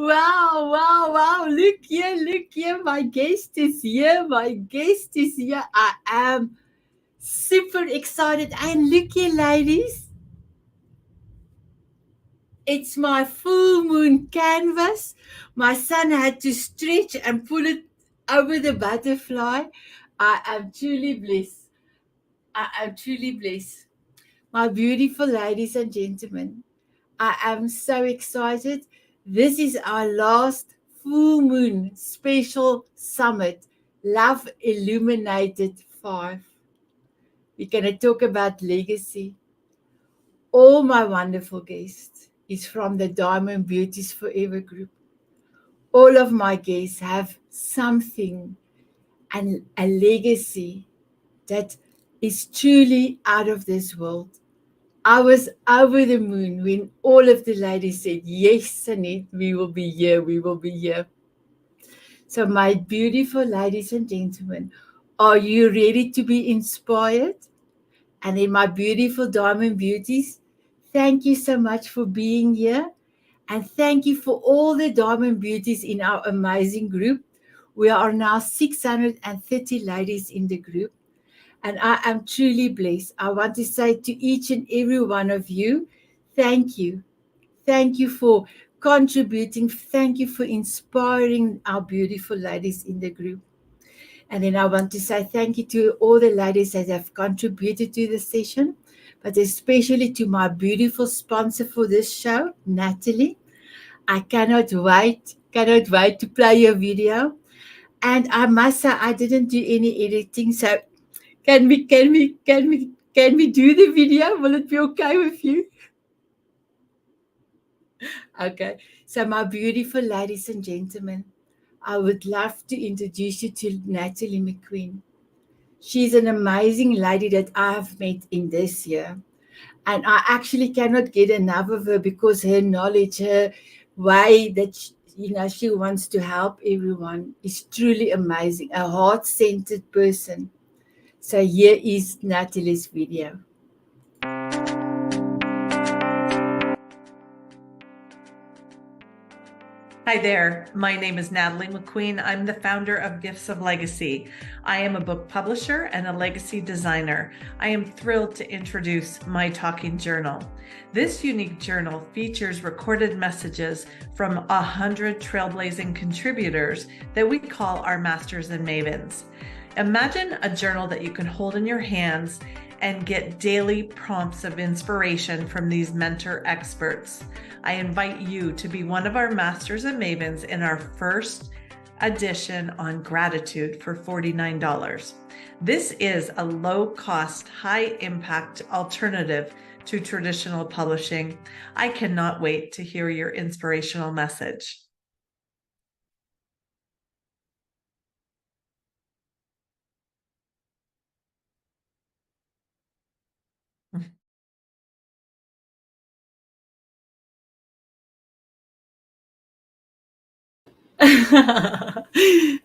Wow, wow, wow. Look here. My guest is here. My guest is here. I am super excited. And look here, ladies. It's my full moon canvas. My son had to stretch and pull it over the butterfly. I am truly blessed. I am truly blessed. My beautiful ladies and gentlemen, I am so excited. This is our last full moon special summit, Love Illuminated 5. We're going to talk about legacy. All my wonderful guests is from the Diamond Beauties Forever group. All of my guests have something and a legacy that is truly out of this world. I was over the moon when all of the ladies said, yes, Annette, we will be here, we will be here. So, my beautiful ladies and gentlemen, are you ready to be inspired? And then, my beautiful diamond beauties, thank you so much for being here. And thank you for all the diamond beauties in our amazing group. We are now 630 ladies in the group. And I am truly blessed. I want to say to each and every one of you, thank you. Thank you for contributing. Thank you for inspiring our beautiful ladies in the group. And then I want to say thank you to all the ladies that have contributed to the session, but especially to my beautiful sponsor for this show, Natalie. I cannot wait to play your video. And I must say I didn't do any editing, so can we do the video? Will it be okay with you? Okay. So my beautiful ladies and gentlemen, I would love to introduce you to Natalie McQueen. She's an amazing lady that I have met in this year. And I actually cannot get enough of her because her knowledge, her way that she wants to help everyone is truly amazing. A heart-centered person. So here is Natalie's video. Hi there. My name is Natalie McQueen. I'm the founder of Gifts of Legacy. I am a book publisher and a legacy designer. I am thrilled to introduce my talking journal. This unique journal features recorded messages from 100 trailblazing contributors that we call our masters and mavens. Imagine a journal that you can hold in your hands and get daily prompts of inspiration from these mentor experts. I invite you to be one of our masters and mavens in our first edition on gratitude for $49. This is a low-cost, high-impact alternative to traditional publishing. I cannot wait to hear your inspirational message.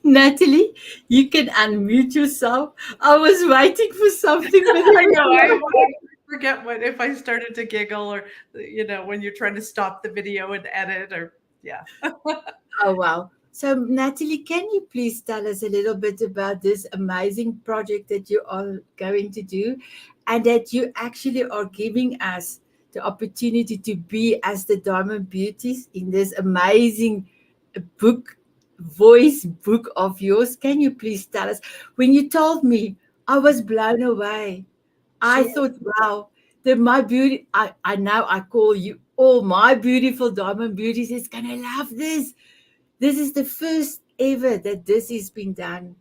Natalie, you can unmute yourself. I was waiting for something, but I know. I forget what if I started to giggle or when you're trying to stop the video and edit or yeah. oh wow. So Natalie, can you please tell us a little bit about this amazing project that you are going to do and that you actually are giving us the opportunity to be as the Diamond Beauties in this amazing book, voice book of yours? Can you please tell us? When you told me, I was blown away. I Sure. thought, wow, my beauty, I now I call you all my beautiful diamond beauties is gonna love this. This is the first ever that this is being done.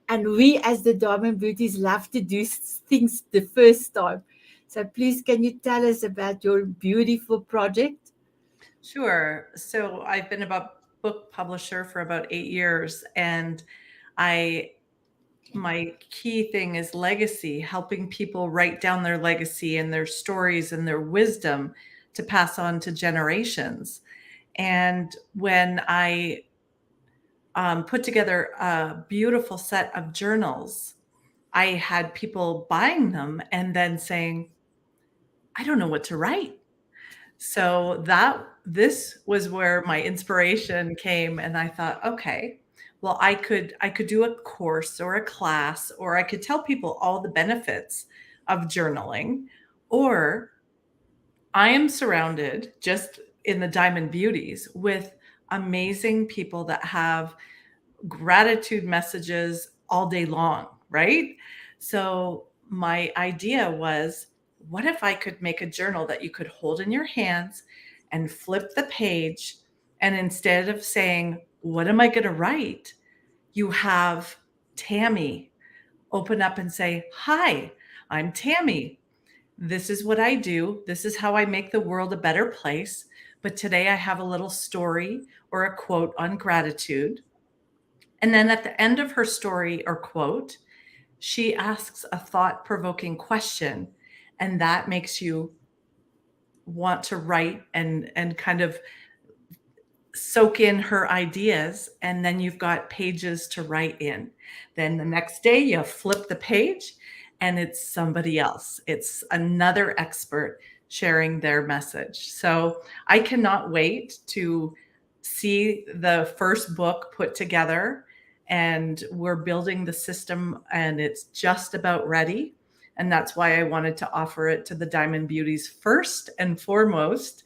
And we as the diamond beauties love to do things the first time. So please can you tell us about your beautiful project? Sure. So I've been a book publisher for about 8 years, and I my key thing is legacy, helping people write down their legacy and their stories and their wisdom to pass on to generations. And when I put together a beautiful set of journals, I had people buying them and then saying, I don't know what to write. So this was where my inspiration came, and I thought, okay, well, I could do a course or a class, or I could tell people all the benefits of journaling, or I am surrounded just in the Diamond Beauties with amazing people that have gratitude messages all day long, right? So my idea was, what if I could make a journal that you could hold in your hands and flip the page, and instead of saying, what am I going to write? You have Tammy open up and say, hi, I'm Tammy. This is what I do. This is how I make the world a better place. But today I have a little story or a quote on gratitude. And then at the end of her story or quote, she asks a thought provoking question. And that makes you want to write and kind of soak in her ideas. And then you've got pages to write in. Then the next day, you flip the page and it's somebody else. It's another expert sharing their message. So I cannot wait to see the first book put together, and we're building the system and it's just about ready. And that's why I wanted to offer it to the Diamond Beauties first and foremost,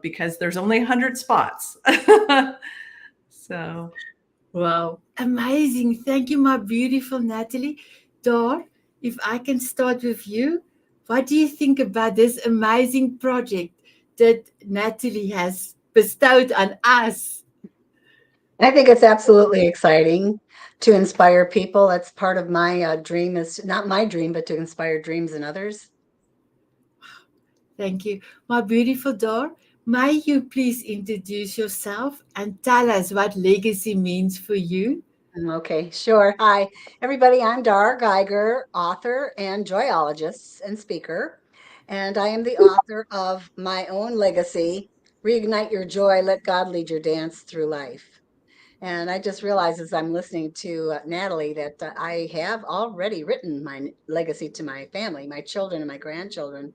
because there's only 100 spots. So, Wow, amazing. Thank you, my beautiful Natalie. Dar, if I can start with you, what do you think about this amazing project that Natalie has bestowed on us? I think it's absolutely exciting to inspire people. That's part of my dream, is not my dream, but to inspire dreams in others. Thank you. My beautiful Dar, may you please introduce yourself and tell us what legacy means for you? Okay, sure. Hi, everybody. I'm Dar Geiger, author and joyologist and speaker. And I am the author of my own legacy, Reignite Your Joy, Let God Lead Your Dance Through Life. And I just realized as I'm listening to Natalie that I have already written my legacy to my family, my children and my grandchildren,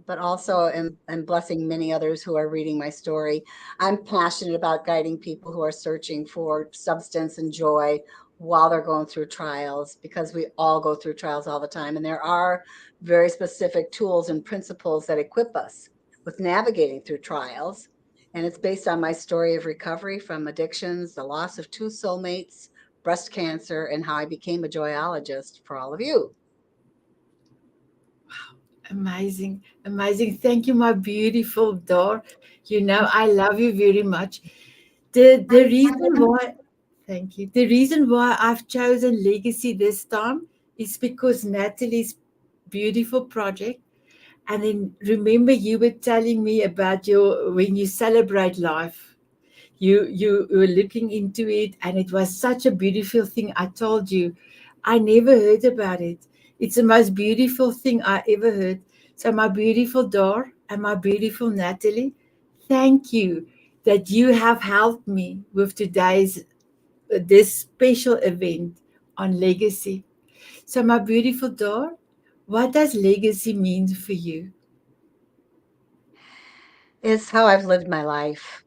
but also am blessing many others who are reading my story. I'm passionate about guiding people who are searching for substance and joy while they're going through trials, because we all go through trials all the time. And there are very specific tools and principles that equip us with navigating through trials. And it's based on my story of recovery from addictions, the loss of two soulmates, breast cancer, and how I became a joyologist for all of you. Amazing, amazing. Thank you, my beautiful Dar. You know, I love you very much. The reason why, thank you. The reason why I've chosen legacy this time is because Natalie's beautiful project. And then remember, you were telling me about your when you celebrate life. You were looking into it, and it was such a beautiful thing. I told you, I never heard about it. It's the most beautiful thing I ever heard. So my beautiful Dar and my beautiful Natalie, thank you that you have helped me with today's this special event on legacy. So my beautiful Dar, what does legacy mean for you? It's how I've lived my life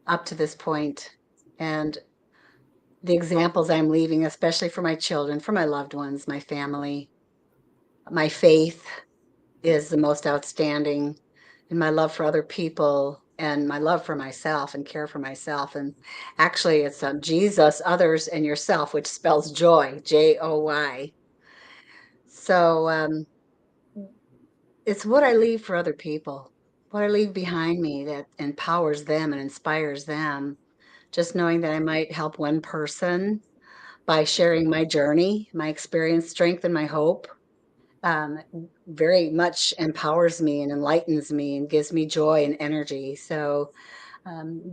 up to this point, and the examples I'm leaving, especially for my children, for my loved ones, my family. My faith is the most outstanding, and my love for other people, and my love for myself and care for myself. And actually, it's Jesus, others, and yourself, which spells joy, Joy. So it's what I leave for other people, what I leave behind me that empowers them and inspires them. Just knowing that I might help one person by sharing my journey, my experience, strength, and my hope, um, very much empowers me and enlightens me and gives me joy and energy. So,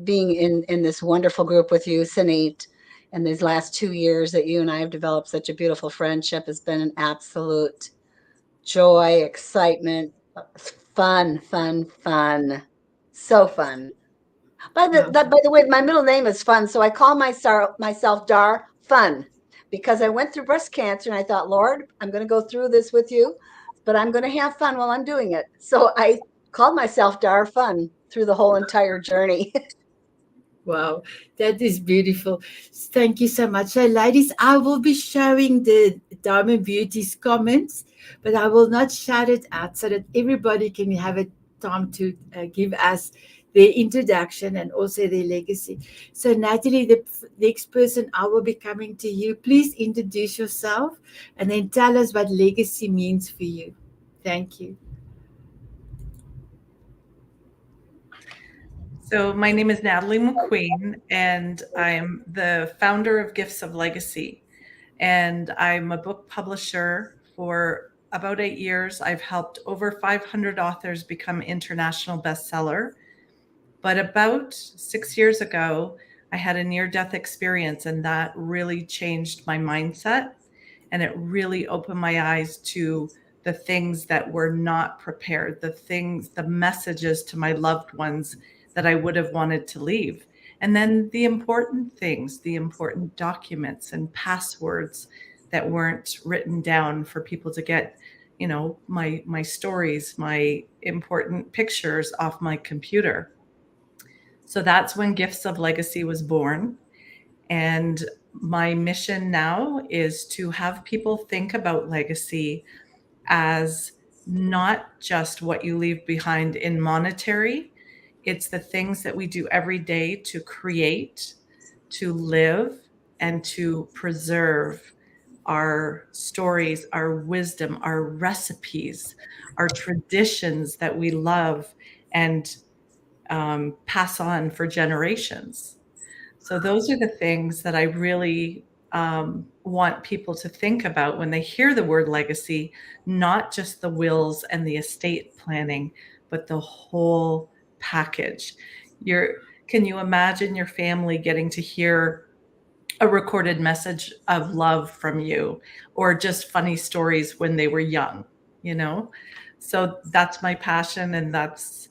being in this wonderful group with you, Sanit, and these last 2 years that you and I have developed such a beautiful friendship has been an absolute joy, excitement, fun, fun, fun. So fun. Wow. By the way, my middle name is Fun, so I call myself Dar Fun, because I went through breast cancer and I thought, Lord, I'm going to go through this with you, but I'm going to have fun while I'm doing it. So I called myself Dar Fun through the whole entire journey. Wow, that is beautiful. Thank you so much. So, ladies, I will be showing the Diamond Beauty's comments, but I will not shout it out so that everybody can have a time to give us their introduction and also their legacy. So, Natalie, the next person I will be coming to you. Please introduce yourself and then tell us what legacy means for you. Thank you. So, my name is Natalie McQueen, and I'm the founder of Gifts of Legacy. And I'm a book publisher for about 8 years. I've helped over 500 authors become international bestseller. But about 6 years ago, I had a near death experience, and that really changed my mindset. And it really opened my eyes to the things that were not prepared, the messages to my loved ones that I would have wanted to leave. And then the important things, the important documents and passwords that weren't written down for people to get, my stories, my important pictures off my computer. So that's when Gifts of Legacy was born. And my mission now is to have people think about legacy as not just what you leave behind in monetary. It's the things that we do every day to create, to live, and to preserve our stories, our wisdom, our recipes, our traditions that we love and pass on for generations. So those are the things that I really want people to think about when they hear the word legacy, not just the wills and the estate planning, but the whole package. Can you imagine your family getting to hear a recorded message of love from you, or just funny stories when they were young, you know? So that's my passion, and that's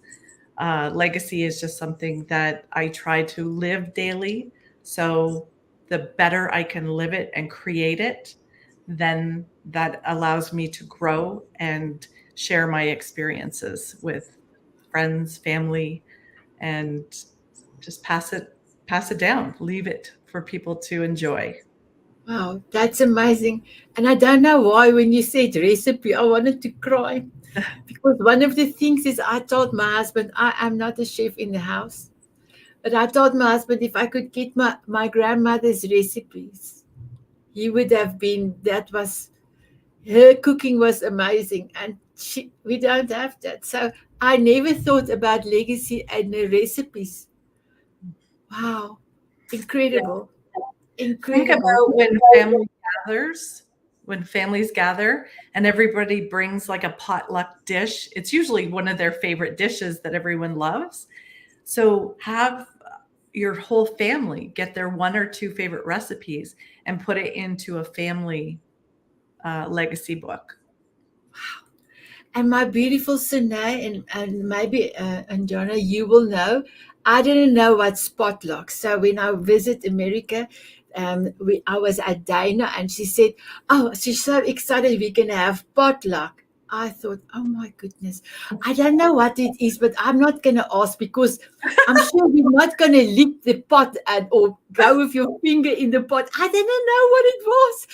legacy is just something that I try to live daily. So the better I can live it and create it, then that allows me to grow and share my experiences with friends, family, and just pass it down, leave it for people to enjoy. Wow, that's amazing. And I don't know why when you said recipe, I wanted to cry. Because one of the things is I told my husband, I am not a chef in the house. But I told my husband if I could get my grandmother's recipes, he would have been, that was, her cooking was amazing. And we don't have that. So I never thought about legacy and the recipes. Wow, incredible. Think Incredible. about when families gather and everybody brings like a potluck dish. It's usually one of their favorite dishes that everyone loves. So have your whole family get their one or two favorite recipes and put it into a family legacy book. And my beautiful Sine, and maybe Anjana, you will know, I didn't know what potluck. So when I visit America, I was at Dana and she said, oh, she's so excited we can have potluck. I thought, oh my goodness, I don't know what it is, but I'm not going to ask because I'm sure you're not going to lick the pot or go with your finger in the pot. I didn't know what it was.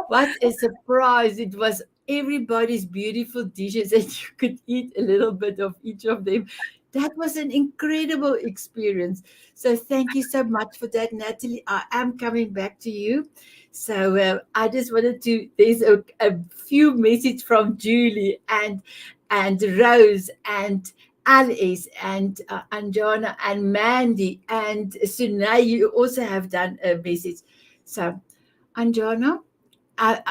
What a surprise. It was everybody's beautiful dishes and you could eat a little bit of each of them. That was an incredible experience. So thank you so much for that, Natalie. I am coming back to you. So I just wanted to, there's a few messages from Julie and Rose and Alice and Anjana and Mandy and Sunay. You also have done a message. So Anjana, I,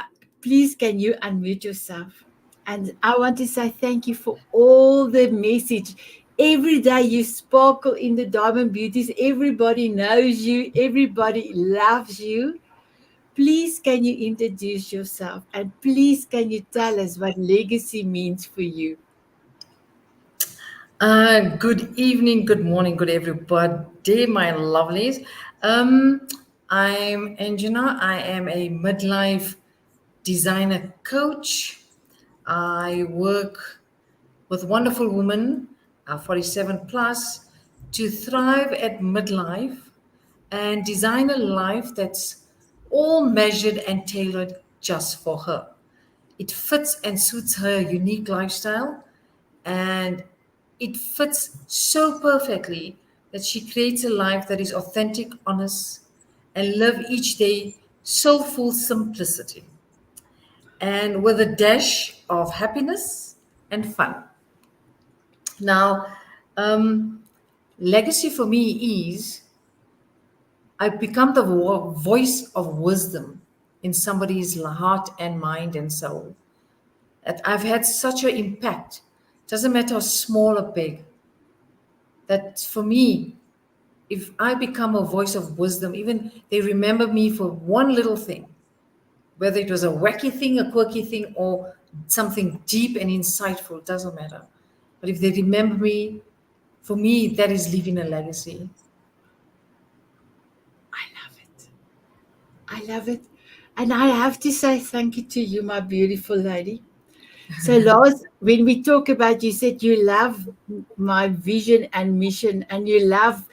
please can you unmute yourself? And I want to say thank you for all the message. Every day you sparkle in the Diamond Beauties. Everybody knows you. Everybody loves you. Please can you introduce yourself? And please can you tell us what legacy means for you? Good evening, good morning, good everybody, my lovelies. Um, I'm Angela. I am a midlife designer coach. I work with wonderful women 47 plus, to thrive at midlife and design a life that's all measured and tailored just for her. It fits and suits her unique lifestyle, and it fits so perfectly that she creates a life that is authentic, honest, and live each day soulful simplicity and with a dash of happiness and fun. Now, um, legacy for me is I've become the voice of wisdom in somebody's heart and mind and soul. That I've had such an impact. Doesn't matter how small or big. That for me, if I become a voice of wisdom, even they remember me for one little thing, whether it was a wacky thing, a quirky thing, or something deep and insightful, doesn't matter. But if they remember me, for me, that is leaving a legacy. I love it. I love it. And I have to say thank you to you, my beautiful lady. So, Lars, when we talk about, you said you love my vision and mission, and you love,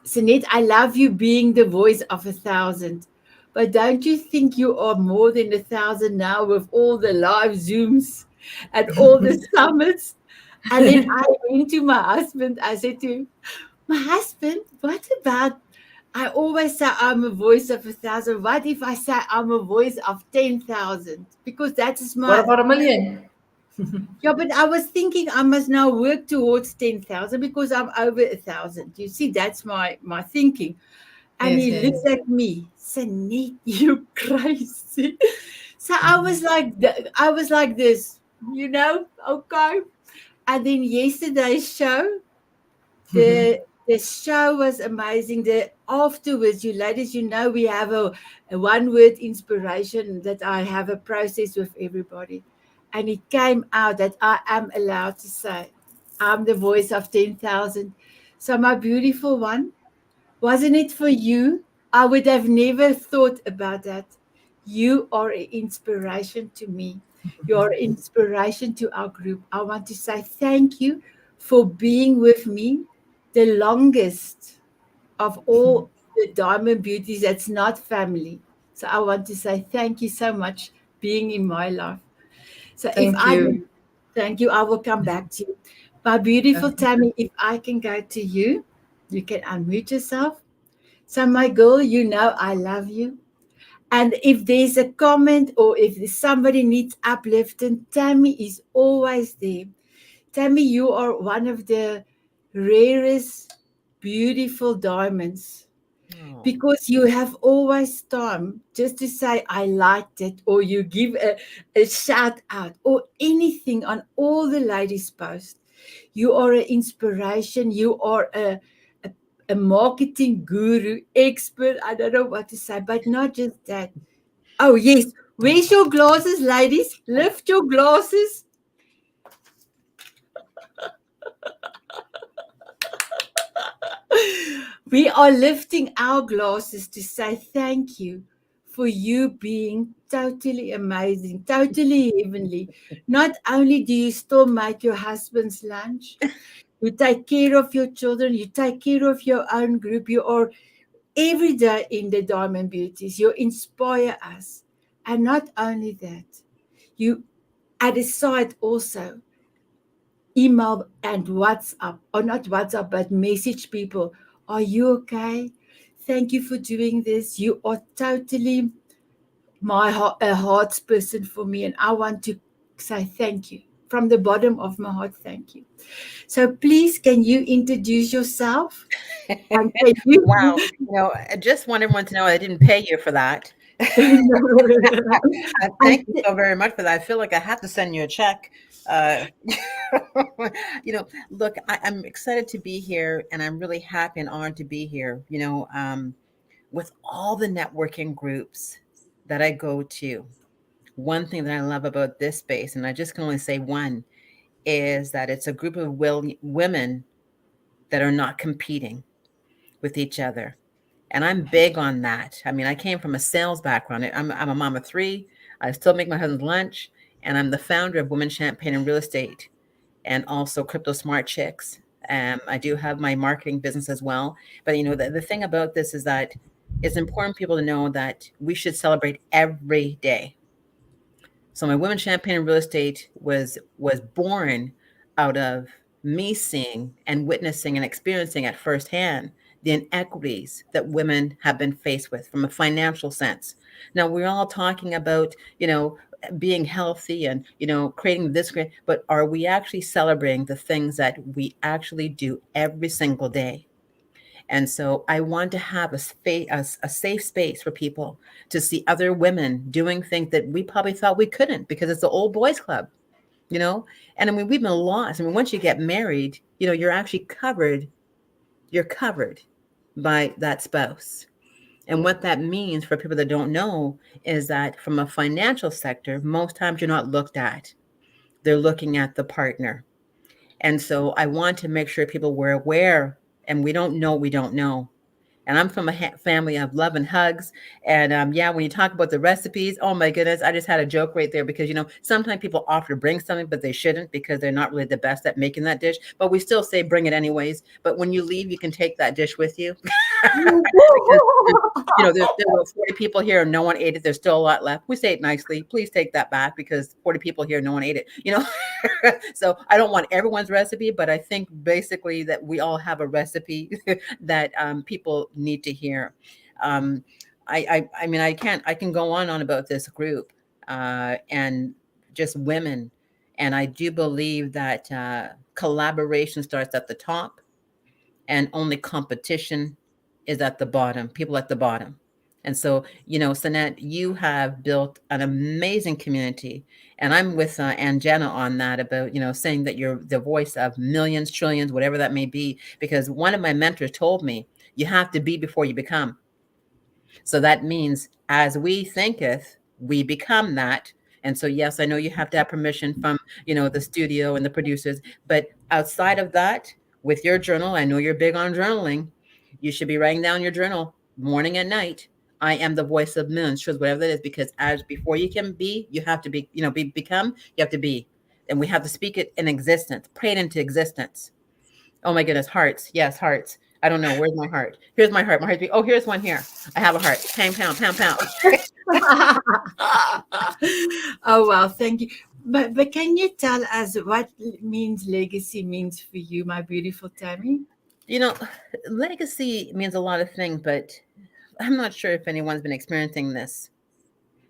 Sanette, I love you being the voice of 1,000. But don't you think you are more than 1,000 now with all the live Zooms and all the summits? And then I went to my husband, I said to him, my husband, what about? I always say I'm a voice of 1,000. What if I say I'm a voice of 10,000? Because that is What my, about a million? yeah, but I was thinking I must now work towards 10,000 because I'm over 1,000. You see, that's my thinking. And Yes, he yes. looks at me, Sanik, you crazy. So I was like this, okay. And then yesterday's show, the show was amazing. The afterwards, you ladies, we have a one word inspiration that I have a process with everybody. And it came out that I am allowed to say, I'm the voice of 10,000. So, my beautiful one, wasn't it for you? I would have never thought about that. You are an inspiration to me. You are an inspiration to our group. I want to say thank you for being with me the longest of all the Diamond Beauties that's not family. So I want to say thank you so much being in my life. So if Thank I you. thank you, I will come back to you. My beautiful Tammy, if I can go to you, you can unmute yourself. So, my girl, I love you. And if there's a comment or if somebody needs uplifting, Tammy is always there. Tammy, you are one of the rarest, beautiful diamonds Oh, because you have always time just to say, I liked it, or you give a shout out or anything on all the ladies' posts. You are an inspiration. You are a marketing guru, expert. I don't know what to say, but not just that. Oh, yes. Where's your glasses, ladies? Lift your glasses. We are lifting our glasses to say thank you for you being totally amazing, totally heavenly. Not only do you still make your husband's lunch, you take care of your children, you take care of your own group. You are every day in the Diamond Beauties. You inspire us. And not only that, you at the side also email and WhatsApp, or not WhatsApp, but message people. Are you okay? Thank you for doing this. You are totally a heart's person for me, and I want to say thank you from the bottom of my heart. Thank you. So please, can you introduce yourself? And can wow. you? I just want everyone to know I didn't pay you for that. Thank you And so very much for that. I feel like I have to send you a check. Uh, look, I'm excited to be here and I'm really happy and honored to be here, with all the networking groups that I go to. One thing that I love about this space, and I just can only say one, is that it's a group of women that are not competing with each other. And I'm big on that. I mean, I came from a sales background. I'm a mom of three. I still make my husband's lunch. And I'm the founder of Women Champagne and Real Estate and also Crypto Smart Chicks. I do have my marketing business as well. But the thing about this is that it's important for people to know that we should celebrate every day. So my Women Champagne in Real Estate was born out of me seeing and witnessing and experiencing at firsthand the inequities that women have been faced with from a financial sense. Now we're all talking about, being healthy and, creating this great, but are we actually celebrating the things that we actually do every single day? And so I want to have a safe space for people to see other women doing things that we probably thought we couldn't because it's the old boys club, you know? And I mean, we've been lost. I mean, once you get married, you're actually you're covered by that spouse. And what that means for people that don't know is that from a financial sector, most times you're not looked at. They're looking at the partner. And so I want to make sure people were aware, and we don't know, we don't know. And I'm from a family of love and hugs. And yeah, when you talk about the recipes, oh my goodness, I just had a joke right there because, sometimes people offer to bring something, but they shouldn't because they're not really the best at making that dish. But we still say bring it anyways. But when you leave, you can take that dish with you. Because, there's 40 people here and no one ate it. There's still a lot left. We say it nicely. Please take that back because 40 people here, no one ate it, So I don't want everyone's recipe, but I think basically that we all have a recipe that people need to hear. I mean, I can go on about this group and just women. And I do believe that collaboration starts at the top and only competition is at the bottom, people at the bottom. And so, Sanette, you have built an amazing community. And I'm with Angena on that about, saying that you're the voice of millions, trillions, whatever that may be. Because one of my mentors told me, you have to be before you become. So that means as we thinketh, we become that. And so, yes, I know you have to have permission from, the studio and the producers. But outside of that, with your journal, I know you're big on journaling. You should be writing down your journal morning and night. I am the voice of millions, whatever that is, because as before you can be, you have to be, become, you have to be. And we have to speak it in existence, pray it into existence. Oh my goodness, hearts. Yes, hearts. I don't know. Where's my heart? Here's my heart. My heart. Oh, here's one here. I have a heart. Pound, pound, pound, pound. Oh wow, thank you. But can you tell us what means legacy means for you, my beautiful Tammy? Legacy means a lot of things, but I'm not sure if anyone's been experiencing this.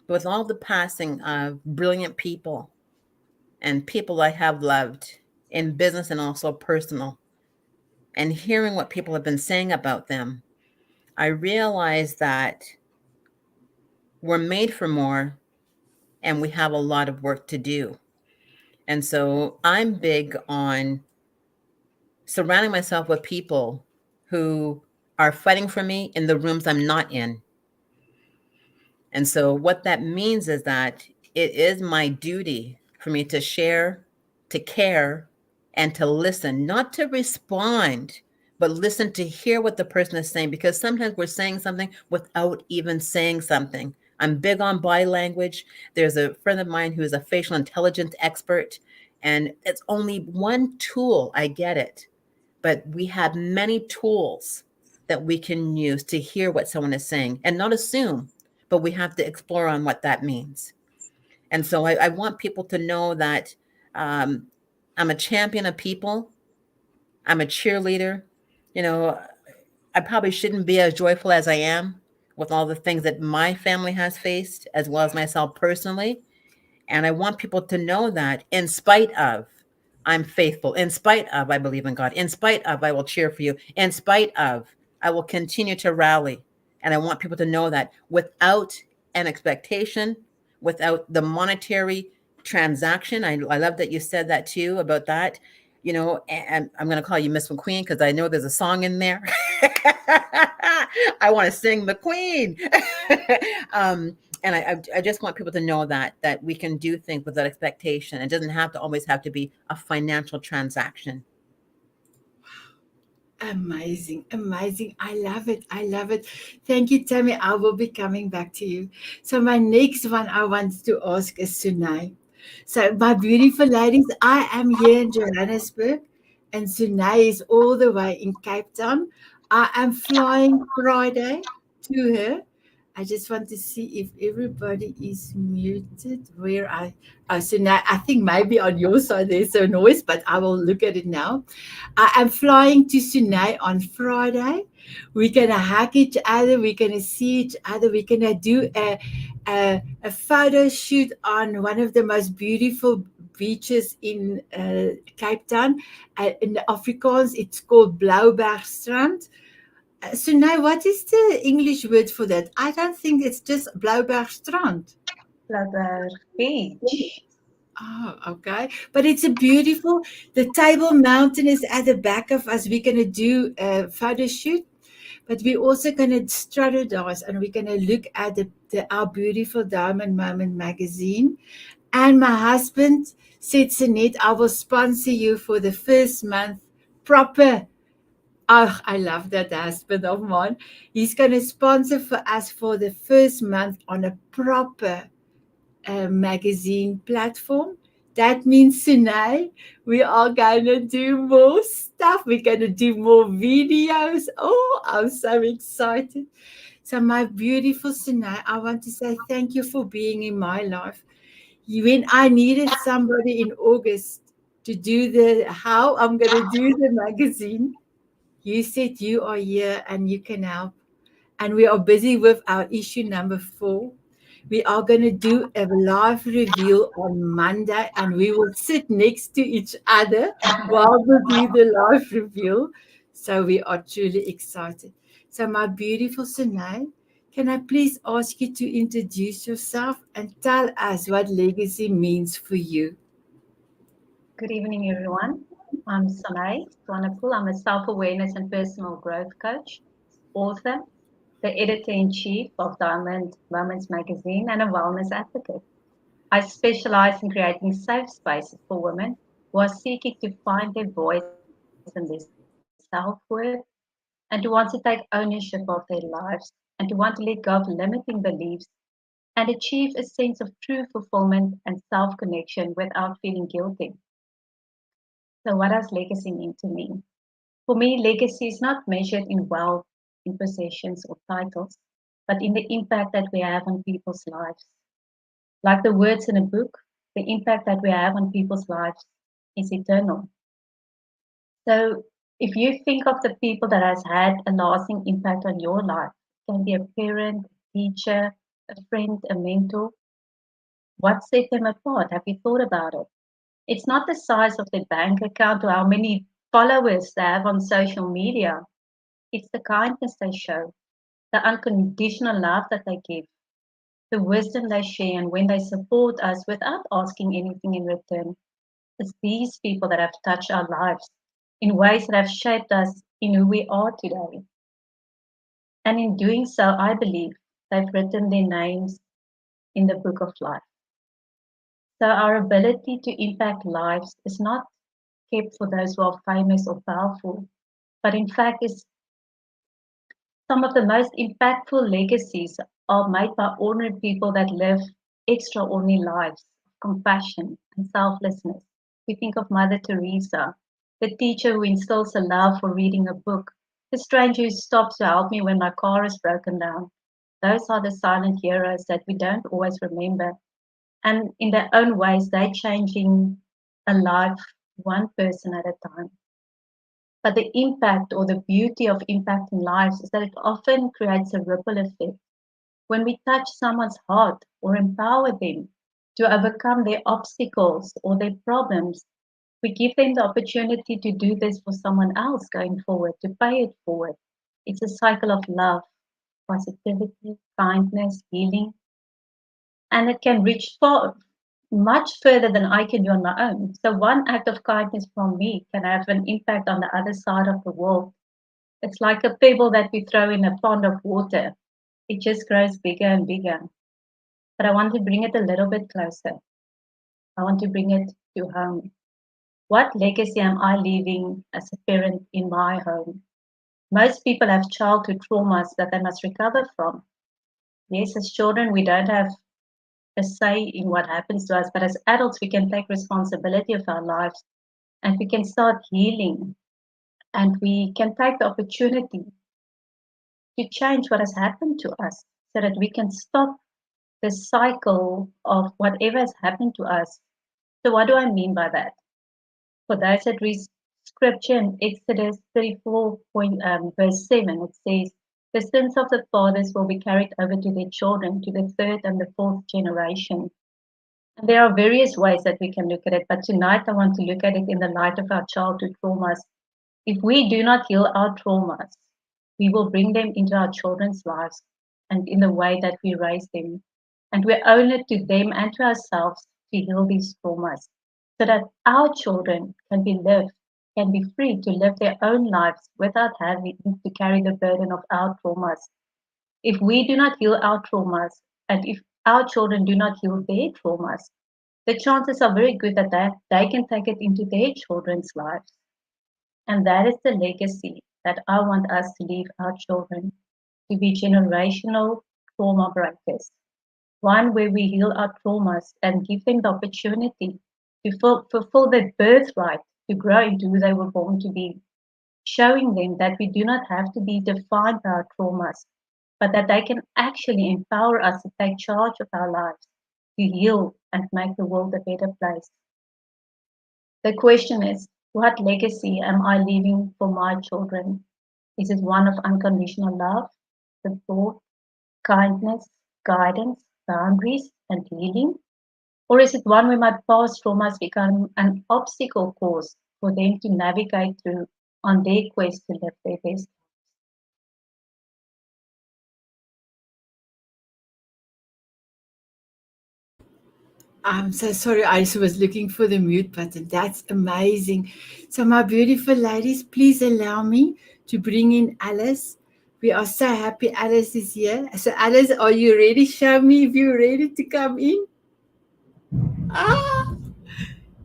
But with all the passing of brilliant people and people I have loved in business and also personal, and hearing what people have been saying about them, I realize that we're made for more and we have a lot of work to do. And so I'm big on surrounding myself with people who are fighting for me in the rooms I'm not in. And so what that means is that it is my duty for me to share, to care, and to listen, not to respond, but listen to hear what the person is saying, because sometimes we're saying something without even saying something. I'm big on body language. There's a friend of mine who is a facial intelligence expert, and it's only one tool. I get it. But we have many tools that we can use to hear what someone is saying and not assume, but we have to explore on what that means. And so I want people to know that I'm a champion of people. I'm a cheerleader. I probably shouldn't be as joyful as I am with all the things that my family has faced, as well as myself personally. And I want people to know that in spite of, I'm faithful. In spite of, I believe in God. In spite of, I will cheer for you. In spite of, I will continue to rally. And I want people to know that without an expectation, without the monetary transaction. I love that you said that too about that. And I'm going to call you Miss McQueen because I know there's a song in there. I want to sing McQueen. And I just want people to know that we can do things without expectation. It doesn't always have to be a financial transaction. Amazing, amazing. I love it. I love it. Thank you, Tammy. I will be coming back to you. So my next one I want to ask is Sunay. So my beautiful ladies, I am here in Johannesburg and Sunay is all the way in Cape Town. I am flying Friday to her. I just want to see if everybody is muted. Sunay, I think maybe on your side there's a noise, but I will look at it now. I am flying to Sunay on Friday. We're gonna hug each other. We're gonna see each other. We're gonna do a photo shoot on one of the most beautiful beaches in Cape Town. In the Afrikaans, it's called Blaubergstrand. So now, what is the English word for that? I don't think it's just Blaubergstrand. Love Beach. Oh, okay. But it's a beautiful. The Table Mountain is at the back of us. We're gonna do a photo shoot, but we're also gonna strategize and we're gonna look at our beautiful Diamond Moment magazine. And my husband said, Sunette, I will sponsor you for the first month proper. Oh, I love that husband of mine. He's going to sponsor for us for the first month on a proper magazine platform. That means, Sunay, we are going to do more stuff. We're going to do more videos. Oh, I'm so excited. So, my beautiful Sunay, I want to say thank you for being in my life. When I needed somebody in August to do how I'm going to do the magazine, you said you are here and you can help. And we are busy with our issue number 4. We are going to do a live reveal on Monday and we will sit next to each other while we do the live reveal. So we are truly excited. So my beautiful Sunay, can I please ask you to introduce yourself and tell us what legacy means for you? Good evening, everyone. I'm Sanai Swanepoel. I'm a self-awareness and personal growth coach, author, the editor-in-chief of Diamond Moments magazine, and a wellness advocate. I specialize in creating safe spaces for women who are seeking to find their voice and their self-worth and to want to take ownership of their lives and to want to let go of limiting beliefs and achieve a sense of true fulfillment and self-connection without feeling guilty. So, what does legacy mean to me? For me, legacy is not measured in wealth, in possessions, or titles, but in the impact that we have on people's lives. Like the words in a book, the impact that we have on people's lives is eternal. So, if you think of the people that has had a lasting impact on your life, it can be a parent, a teacher, a friend, a mentor. What set them apart? Have you thought about it? It's not the size of their bank account or how many followers they have on social media. It's the kindness they show, the unconditional love that they give, the wisdom they share, and when they support us without asking anything in return. It's these people that have touched our lives in ways that have shaped us in who we are today. And in doing so, I believe they've written their names in the book of life. So our ability to impact lives is not kept for those who are famous or powerful, but in fact is some of the most impactful legacies are made by ordinary people that live extraordinary lives of compassion and selflessness. We think of Mother Teresa, the teacher who instills a love for reading a book, the stranger who stops to help me when my car is broken down. Those are the silent heroes that we don't always remember. And in their own ways, they're changing a life one person at a time. But the impact or the beauty of impacting lives is that it often creates a ripple effect. When we touch someone's heart or empower them to overcome their obstacles or their problems, we give them the opportunity to do this for someone else going forward, to pay it forward. It's a cycle of love, positivity, kindness, healing, and it can reach far, much further than I can do on my own. So, one act of kindness from me can have an impact on the other side of the world. It's like a pebble that we throw in a pond of water, it just grows bigger and bigger. But I want to bring it a little bit closer. I want to bring it to home. What legacy am I leaving as a parent in my home? Most people have childhood traumas that they must recover from. Yes, as children, we don't have a say in what happens to us, but as adults, we can take responsibility of our lives and we can start healing, and we can take the opportunity to change what has happened to us so that we can stop the cycle of whatever has happened to us. So, what do I mean by that? For those that read scripture in Exodus 34, verse 7, it says, the sins of the fathers will be carried over to their children, to the third and the fourth generation. And there are various ways that we can look at it, but tonight I want to look at it in the light of our childhood traumas. If we do not heal our traumas, we will bring them into our children's lives and in the way that we raise them. And we owe it to them and to ourselves to heal these traumas so that our children can be free to live their own lives without having to carry the burden of our traumas. If we do not heal our traumas, and if our children do not heal their traumas, the chances are very good that they can take it into their children's lives. And that is the legacy that I want us to leave our children, to be generational trauma breakers. One where we heal our traumas and give them the opportunity to fulfill their birthright to grow into who they were born to be, showing them that we do not have to be defined by our traumas, but that they can actually empower us to take charge of our lives, to heal and make the world a better place. The question is, what legacy am I leaving for my children? Is it one of unconditional love, support, kindness, guidance, boundaries, and healing? Or is it one where my past traumas become an obstacle course for them to navigate through on their quest to live their best? I'm so sorry. I was looking for the mute button. That's amazing. So, my beautiful ladies, please allow me to bring in Alice. We are so happy Alice is here. So, Alice, are you ready? Show me if you're ready to come in. Ah,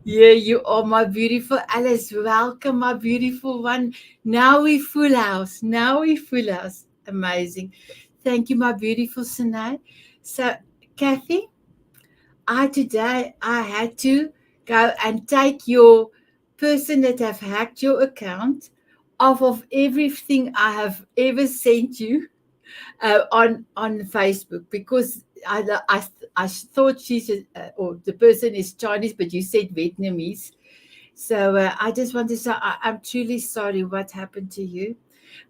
yeah, you are my beautiful Alice. Welcome, my beautiful one. Now we full house. Now we full house. Amazing. Thank you, my beautiful Sinai. So, Kathy, I had to go and take your person that have hacked your account off of everything I have ever sent you on Facebook because I thought she's or the person is Chinese, but you said Vietnamese. So I just want to say I'm truly sorry what happened to you,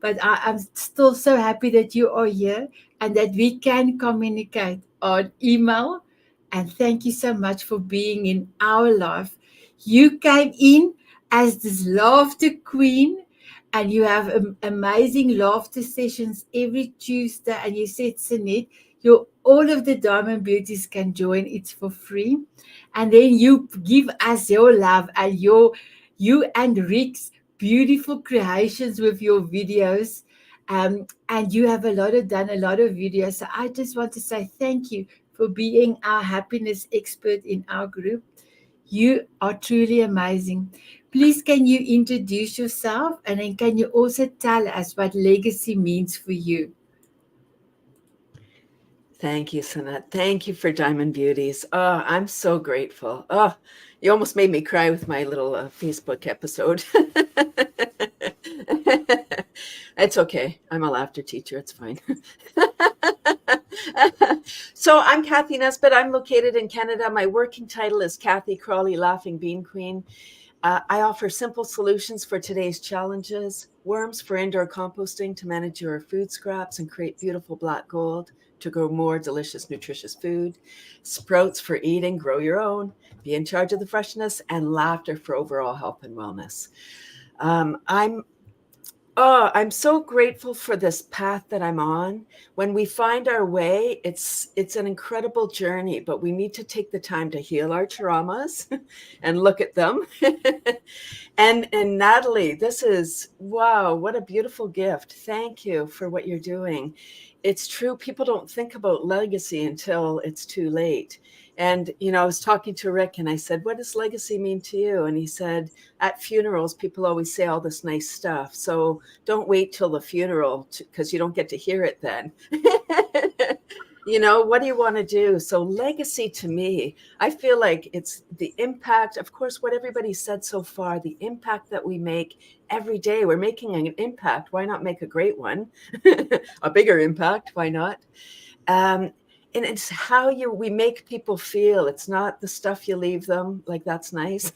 but I'm still so happy that you are here and that we can communicate on email. And thank you so much for being in our life. You came in as this laughter queen, and you have amazing laughter sessions every Tuesday. And you said, Sunit, all of the Diamond Beauties can join. It's for free. And then you give us your love and you and Rick's beautiful creations with your videos. And you have done a lot of videos. So I just want to say thank you for being our happiness expert in our group. You are truly amazing. Please, can you introduce yourself, and then can you also tell us what legacy means for you? Thank you, Sanat. Thank you for Diamond Beauties. Oh, I'm so grateful. Oh, you almost made me cry with my little Facebook episode. It's okay. I'm a laughter teacher. It's fine. So I'm Kathy Nesbitt. I'm located in Canada. My working title is Kathy Crawley, Laughing Bean Queen. I offer simple solutions for today's challenges, worms for indoor composting to manage your food scraps and create beautiful black gold to grow more delicious, nutritious food, sprouts for eating, grow your own, be in charge of the freshness, and laughter for overall health and wellness. I'm so grateful for this path that I'm on. When we find our way, it's an incredible journey, but we need to take the time to heal our traumas and look at them. And Natalie, this is, wow, what a beautiful gift. Thank you for what you're doing. It's true, people don't think about legacy until it's too late. And, I was talking to Rick and I said, what does legacy mean to you? And he said, at funerals, people always say all this nice stuff. So don't wait till the funeral because you don't get to hear it then. What do you want to do? So legacy to me, I feel like it's the impact, of course, what everybody said so far, the impact that we make every day. We're making an impact. Why not make a great one? A bigger impact. Why not? And it's how we make people feel. It's not the stuff you leave them, like that's nice,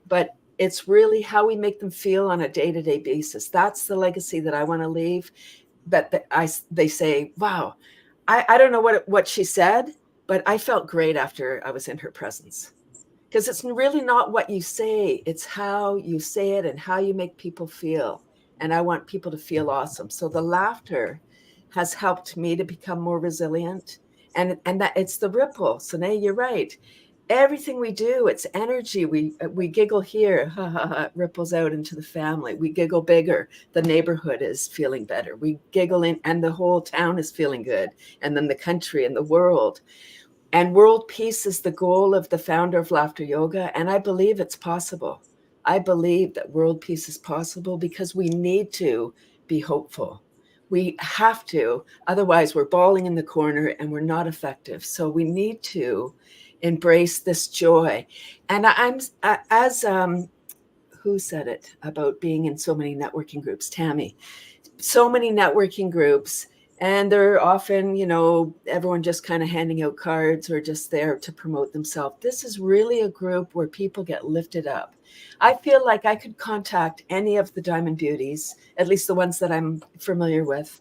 but it's really how we make them feel on a day-to-day basis. That's the legacy that I want to leave. That they say, wow, I don't know what she said, but I felt great after I was in her presence. Because it's really not what you say, it's how you say it and how you make people feel. And I want people to feel awesome. So the laughter has helped me to become more resilient. And that it's the ripple. So now you're right. Everything we do, it's energy. We giggle here, ha, ha, ha, it ripples out into the family. We giggle bigger, the neighborhood is feeling better. We giggle in, and the whole town is feeling good, and then the country and the world. And world peace is the goal of the founder of Laughter Yoga, and I believe it's possible. I believe that world peace is possible because we need to be hopeful. We have to, otherwise we're bawling in the corner and we're not effective. So we need to embrace this joy. And I'm as who said it about being in so many networking groups? Tammy. So many networking groups, and they're often, everyone just kind of handing out cards or just there to promote themselves. This is really a group where people get lifted up. I feel like I could contact any of the Diamond Beauties, at least the ones that I'm familiar with,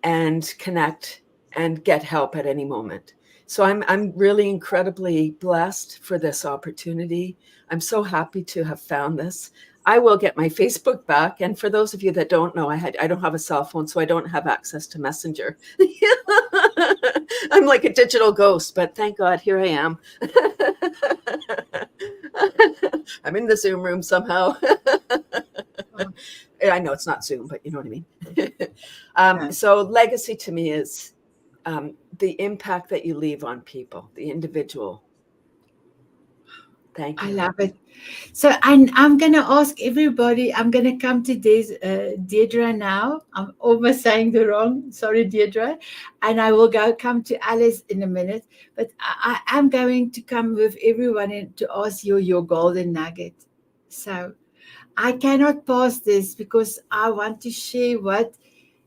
and connect and get help at any moment. So I'm really incredibly blessed for this opportunity. I'm so happy to have found this. I will get my Facebook back. And for those of you that don't know, I don't have a cell phone, so I don't have access to Messenger. I'm like a digital ghost, but thank God, here I am. I'm in the Zoom room somehow. I know it's not Zoom, but you know what I mean. So legacy to me is the impact that you leave on people, the individual. Thank you. I love it. So I'm going to ask everybody, I'm going to come to Deirdre now. I'm almost saying the wrong. Sorry, Deirdre. And I will come to Alice in a minute. But I am going to come with everyone to ask you your golden nugget. So I cannot pass this because I want to share what,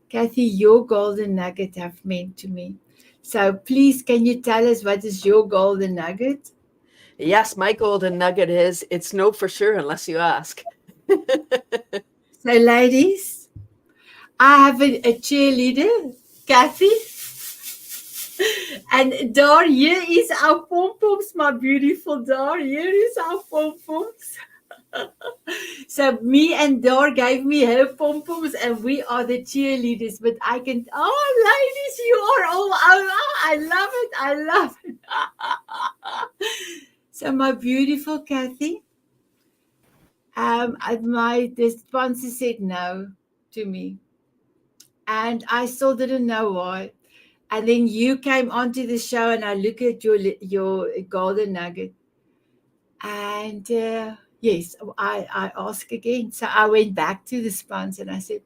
Kathy, your golden nugget have meant to me. So please, can you tell us what is your golden nugget? Yes, my golden nugget is it's no for sure unless you ask. So, ladies, I have a cheerleader, Kathy. And Dar, here is our pom-poms, my beautiful Dar. Here is our pom-poms. So me and Dar gave me her pom-poms and we are the cheerleaders. But I can, ladies, you are all, I love it. I love it. So my beautiful Kathy, the sponsor said no to me. And I still didn't know why. And then you came onto the show and I look at your golden nugget. And yes, I asked again. So I went back to the sponsor and I said,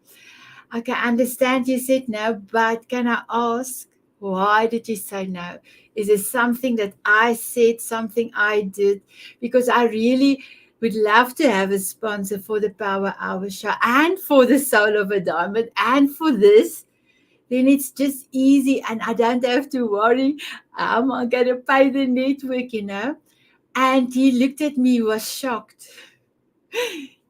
okay, I understand you said no, but can I ask, why did you say no? Is it something that I said, something I did? Because I really would love to have a sponsor for the Power Hour show and for the Soul of a Diamond and for this. Then it's just easy and I don't have to worry. I'm going to pay the network. And he looked at me, was shocked.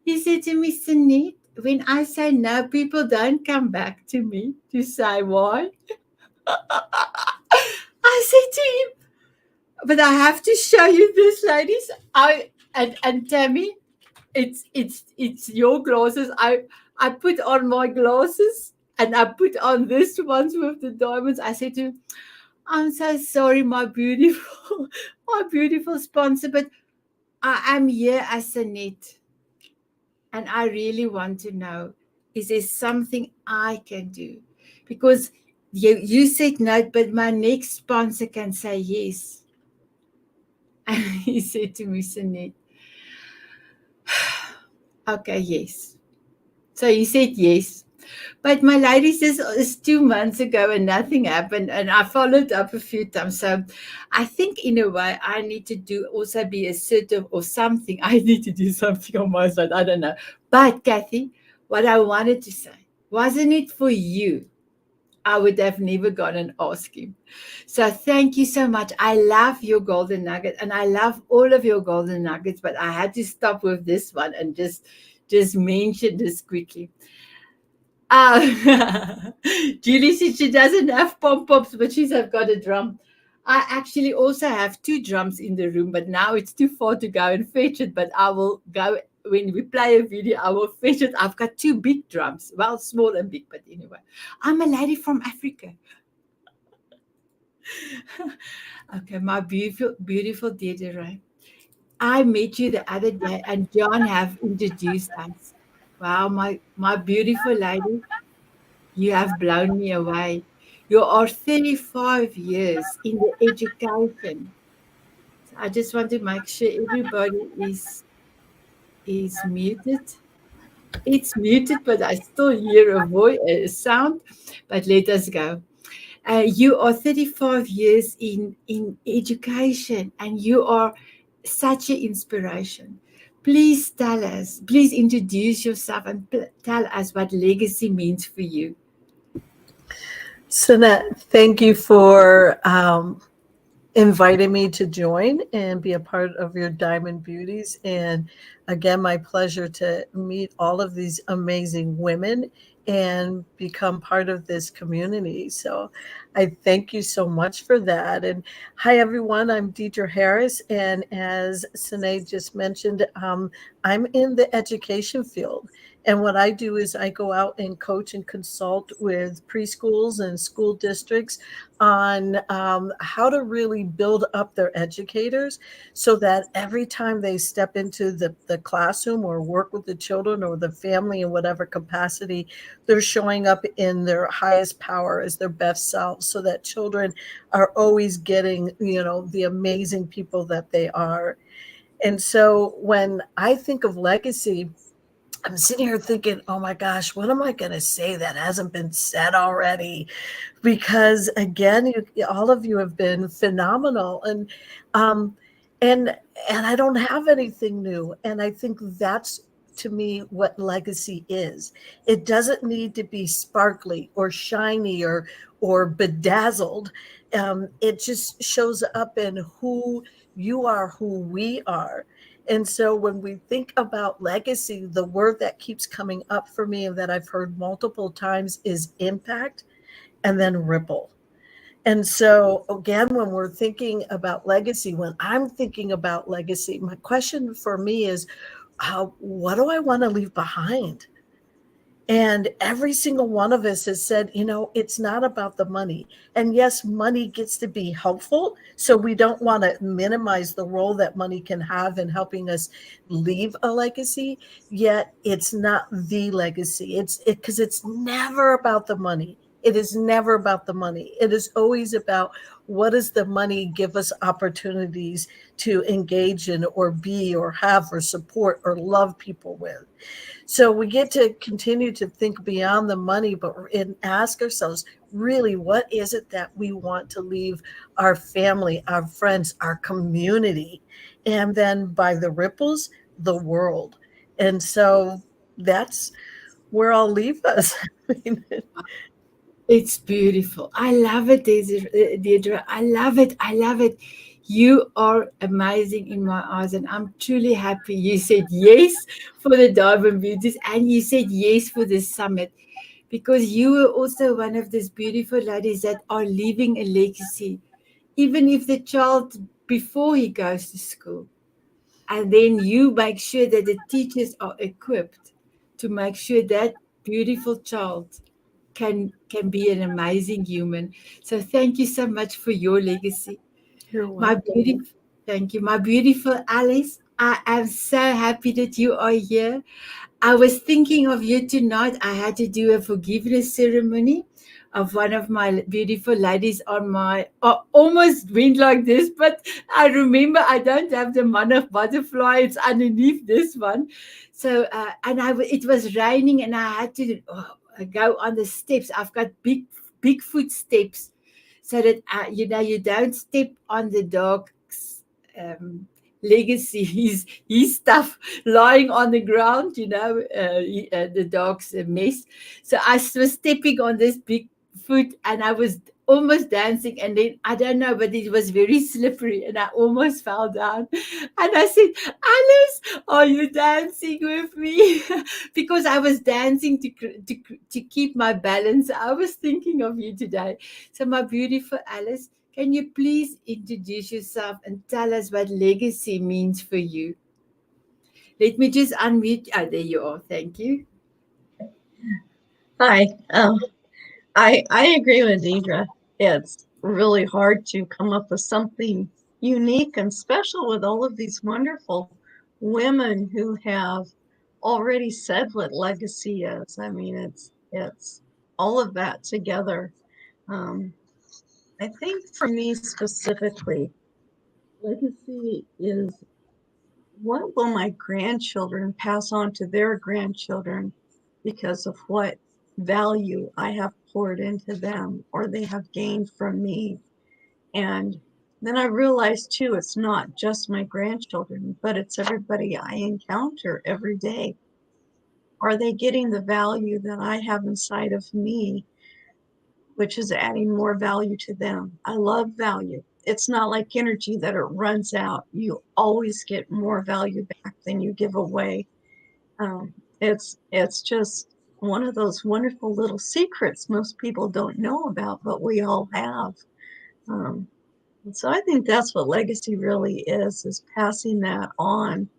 He said to me, Sunit, when I say no, people don't come back to me to say why. I said to him, but I have to show you this, ladies. And Tammy, it's your glasses. I put on my glasses and I put on this ones with the diamonds. I said to him, I'm so sorry, my beautiful sponsor, but I am here as a net. And I really want to know, is there something I can do? Because you said no, but my next sponsor can say yes. And he said to me, Sunit, okay, yes. So he said yes. But my lady says it's 2 months ago and nothing happened, and I followed up a few times. So I think in a way I need to do also be assertive or something. I need to do something on my side. I don't know. But Kathy, what I wanted to say, wasn't it for you, I would have never gone and asked him. So thank you so much. I love your golden nugget, and I love all of your golden nuggets, but I had to stop with this one and just mention this quickly. Julie said she doesn't have pom poms, but she's have got a drum. I actually also have 2 drums in the room, but now it's too far to go and fetch it. But I will go when we play a video. I will fetch it. I've got 2 big drums, well, small and big, but anyway, I'm a lady from Africa. Okay, my beautiful, beautiful Deirdre. I met you the other day, and John have introduced us. Wow, my beautiful lady. You have blown me away. You are 35 years in the education. So I just want to make sure everybody is muted. It's muted, but I still hear a voice, a sound. But let us go. You are 35 years in education, and you are such an inspiration. Please tell us, please introduce yourself and tell us what legacy means for you. Sanette, thank you for inviting me to join and be a part of your Diamond Beauties. And again, my pleasure to meet all of these amazing women and become part of this community. So I thank you so much for that. And hi, everyone. I'm Deidre Harris. And as Sinead just mentioned, I'm in the education field. And what I do is I go out and coach and consult with preschools and school districts on how to really build up their educators so that every time they step into the classroom or work with the children or the family in whatever capacity, they're showing up in their highest power as their best selves so that children are always getting, the amazing people that they are. And so when I think of legacy, I'm sitting here thinking, oh my gosh, what am I going to say that hasn't been said already? Because again, all of you have been phenomenal, um, and I don't have anything new. And I think that's to me what legacy is. It doesn't need to be sparkly or shiny or bedazzled. It just shows up in who you are, who we are. And so when we think about legacy, the word that keeps coming up for me and that I've heard multiple times is impact and then ripple. And so again, when we're thinking about legacy, when I'm thinking about legacy, my question for me is, what do I want to leave behind? And every single one of us has said, it's not about the money. And yes, money gets to be helpful. So we don't want to minimize the role that money can have in helping us leave a legacy. Yet it's not the legacy. Because it's never about the money. It is never about the money. It is always about what does the money give us opportunities to engage in or be or have or support or love people with. So we get to continue to think beyond the money, and ask ourselves, really, what is it that we want to leave our family, our friends, our community, and then by the ripples, the world. And so that's where I'll leave us. It's beautiful. I love it, Deirdre. I love it. I love it. You are amazing in my eyes, and I'm truly happy you said yes for the Diamond Beauties and you said yes for this summit, because you were also one of these beautiful ladies that are leaving a legacy, even if the child before he goes to school. And then you make sure that the teachers are equipped to make sure that beautiful child can be an amazing human. So thank you so much for your legacy. You're My welcome. beautiful, thank you. My beautiful Alice, I am so happy that you are here. I was thinking of you tonight. I had to do a forgiveness ceremony of one of my beautiful ladies on my, almost went like this, but I remember I don't have the monarch butterfly. It's underneath this one. So, it was raining and I had to go on the steps. I've got big footsteps, so that you don't step on the dog's legacy, his stuff lying on the ground. The dog's mess. So I was stepping on this big foot, and I was almost dancing, and then I don't know, but it was very slippery, and I almost fell down. And I said, Alice, are you dancing with me? Because I was dancing to keep my balance. I was thinking of you today. So my beautiful Alice, can you please introduce yourself and tell us what legacy means for you? Let me just unmute. Oh, there you are. Thank you. Hi. I agree with Deidre. It's really hard to come up with something unique and special with all of these wonderful women who have already said what legacy is. I mean, it's all of that together. I think for me specifically, legacy is what will my grandchildren pass on to their grandchildren because of what value I have poured into them or they have gained from me. And then I realized too, it's not just my grandchildren, but it's everybody I encounter every day. Are they getting the value that I have inside of me, which is adding more value to them? I love value. It's not like energy that it runs out. You always get more value back than you give away. It's just one of those wonderful little secrets most people don't know about, but we all have. And so I think that's what legacy really is passing that on.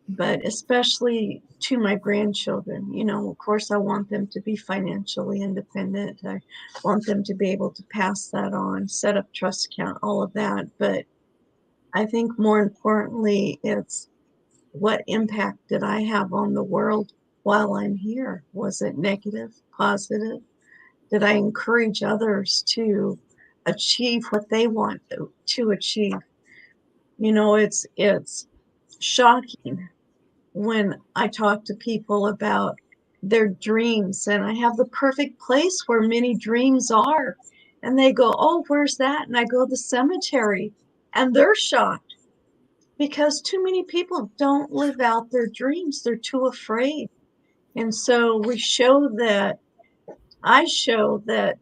But especially to my grandchildren, of course, I want them to be financially independent. I want them to be able to pass that on, set up trust account, all of that. But I think more importantly, it's what impact did I have on the world while I'm here? Was it negative, positive? Did I encourage others to achieve what they want to achieve? It's shocking when I talk to people about their dreams, and I have the perfect place where many dreams are. And they go, "Oh, where's that?" And I go, "The cemetery." And they're shocked because too many people don't live out their dreams. They're too afraid. And so I show that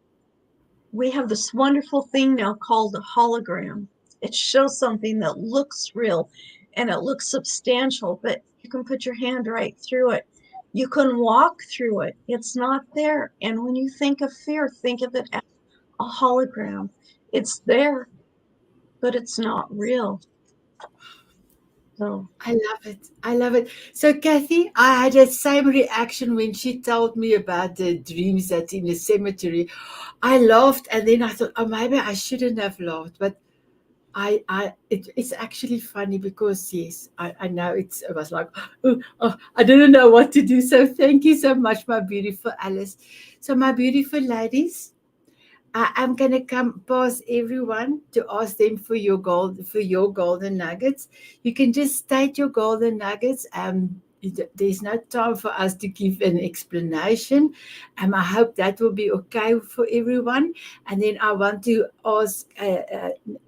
we have this wonderful thing now called a hologram. It shows something that looks real and it looks substantial, but you can put your hand right through it. You can walk through it. It's not there. And when you think of fear, think of it as a hologram. It's there, but it's not real. So I love it. I love it. So, Kathy, I had the same reaction when she told me about the dreams that's in the cemetery. I laughed, and then I thought, oh, maybe I shouldn't have laughed. But it's actually funny because yes, I know it was like, oh, I didn't know what to do. So, thank you so much, my beautiful Alice. So, my beautiful ladies, I'm gonna come past everyone to ask them for your golden nuggets. You can just state your golden nuggets. There's no time for us to give an explanation. I hope that will be okay for everyone. And then I want to ask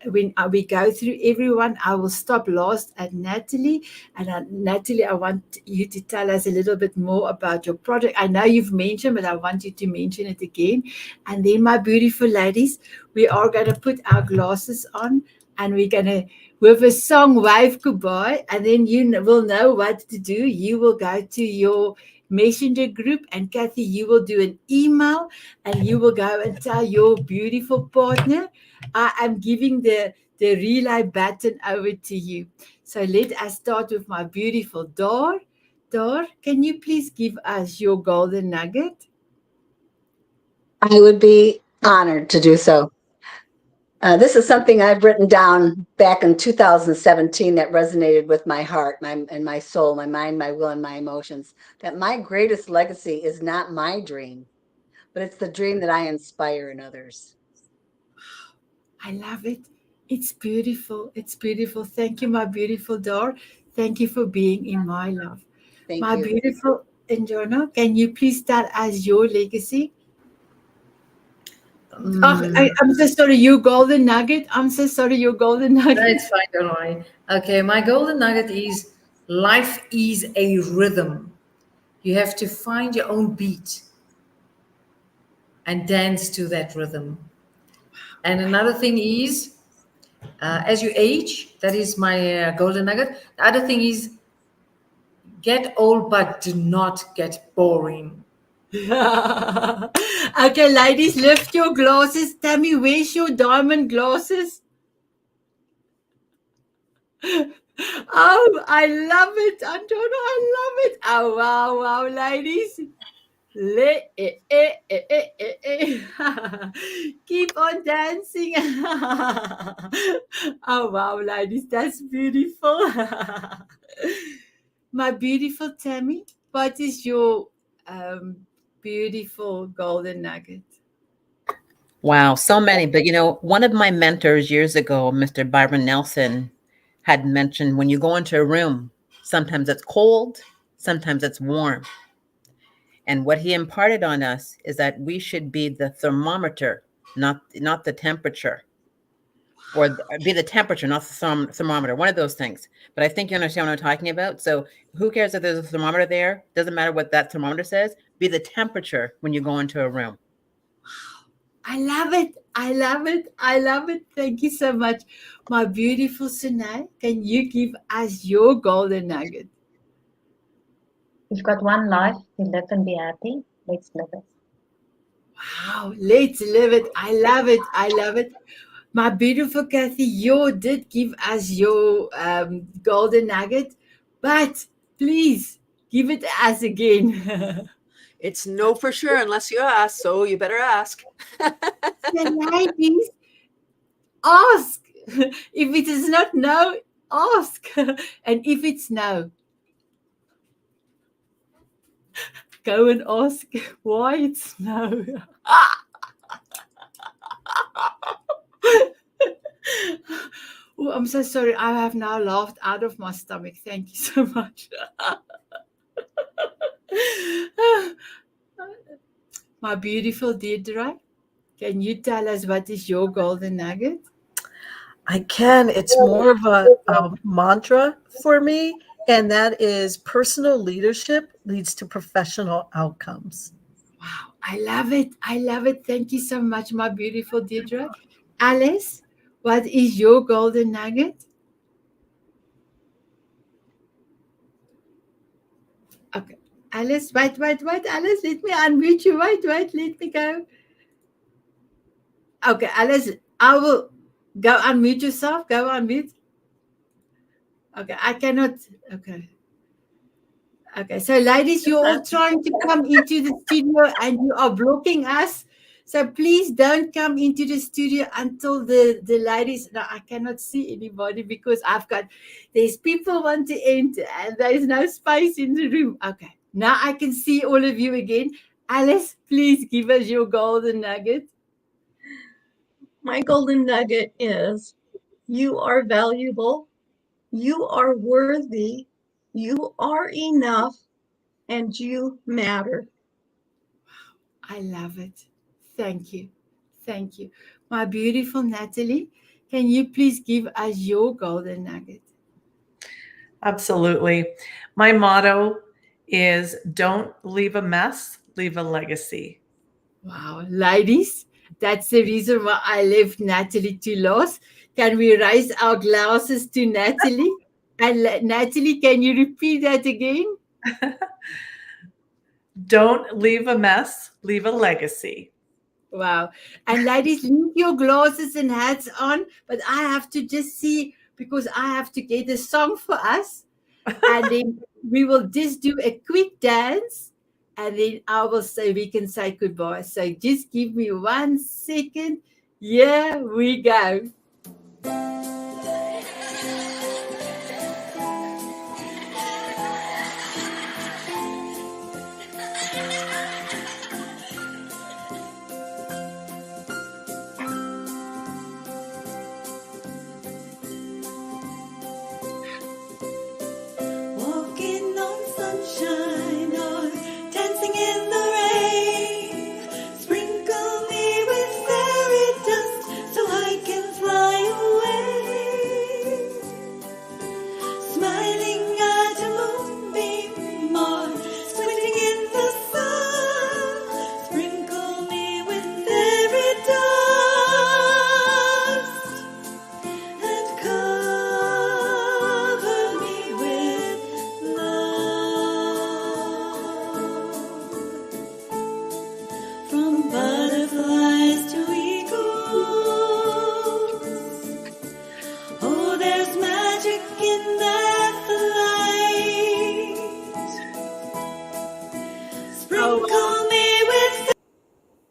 when we go through everyone, I will stop last at Natalie. And Natalie, I want you to tell us a little bit more about your project. I know you've mentioned, but I want you to mention it again. And then, my beautiful ladies, we are going to put our glasses on and we're going to, with a song, wave goodbye. And then you will know what to do. You will go to your messenger group, and Kathy, you will do an email and you will go and tell your beautiful partner, I am giving the relay button over to you. So let us start with my beautiful Dar. Dar, can you please give us your golden nugget? I would be honored to do so. This is something I've written down back in 2017 that resonated with my heart, and my soul, my mind, my will, and my emotions. That my greatest legacy is not my dream, but it's the dream that I inspire in others. I love it. It's beautiful. It's beautiful. Thank you, my beautiful Dar. Thank you for being in my love. Thank My you. beautiful Njona, can you please tell us your legacy? Mm, I'm so sorry, you golden nugget. I'm so sorry, your golden nugget. that's fine, don't worry. Okay, my golden nugget is life is a rhythm. You have to find your own beat and dance to that rhythm. And another thing is, as you age, that is my golden nugget. The other thing is, get old, but do not get boring. Okay, ladies, lift your glasses. Tammy, where's your diamond glasses? Oh, I love it, Antonio. I love it. Oh, wow, wow, ladies. Keep on dancing. Oh, wow, ladies. That's beautiful. My beautiful Tammy, what is your beautiful golden nugget? Wow, so many. But one of my mentors years ago, Mr. Byron Nelson, had mentioned when you go into a room, sometimes it's cold, sometimes it's warm. And what he imparted on us is that we should be the thermometer, not the temperature, or be the temperature, not the thermometer, one of those things. But I think you understand what I'm talking about. So who cares if there's a thermometer there? Doesn't matter what that thermometer says. Be the temperature when you go into a room. I love it. I love it. I love it. Thank you so much. My beautiful Sinai, can you give us your golden nugget? You've got one life to live and be happy. Let's live it. Wow, let's live it. I love it. I love it. My beautiful Kathy, you did give us your golden nugget, but please give it us again. It's no for sure unless you ask, so you better ask. The ladies, ask. If it is not no, ask. And if it's no, go and ask why it's no. Oh, I'm so sorry. I have now laughed out of my stomach. Thank you so much. My beautiful Deirdre, can you tell us what is your golden nugget? I can. It's more of a mantra for me, and that is personal leadership leads to professional outcomes. Wow, I love it. I love it. Thank you so much, my beautiful Deirdre. Alice, what is your golden nugget? Okay. Alice, wait, Alice, let me unmute you. Wait, let me go. Okay, Alice, I will go unmute yourself. Go unmute. Okay, I cannot. Okay. Okay, so ladies, you're all trying to come into the studio and you are blocking us. So please don't come into the studio until the ladies. No, I cannot see anybody because there's people want to enter and there's no space in the room. Okay, now I can see all of you again. Alice, please give us your golden nugget. My golden nugget is you are valuable, you are worthy, you are enough, and you matter. I love it. Thank you. Thank you. My beautiful Natalie, can you please give us your golden nugget? Absolutely. My motto is don't leave a mess, leave a legacy. Wow, ladies, that's the reason why I left Natalie to last. Can we raise our glasses to Natalie? And Natalie, can you repeat that again? Don't leave a mess, leave a legacy. Wow. And ladies, leave your glasses and hats on, but I have to just see because I have to get a song for us. And then we will just do a quick dance and then we can say goodbye. So just give me 1 second. Here we go. Walking on sunshine,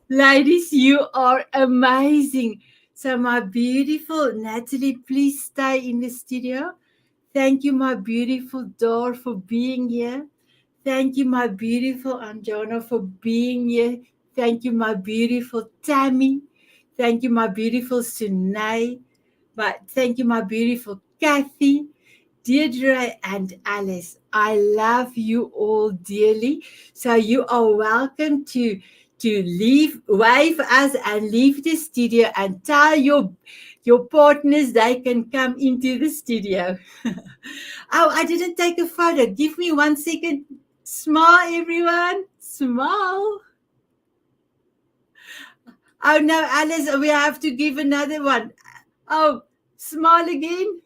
Ladies, you are amazing. So, my beautiful Natalie, please stay in the studio. Thank you, my beautiful Dor, for being here. Thank you, my beautiful Anjana, for being here. Thank you, my beautiful Tammy. Thank you, my beautiful Sunay. Thank you, my beautiful Kathy, Deirdre, and Alice. I love you all dearly. So you are welcome to leave, wave us and leave the studio and tell your partners they can come into the studio. Oh, I didn't take a photo. Give me 1 second. Smile, everyone. Smile. Oh no, Alice, we have to give another one. Oh, smile again.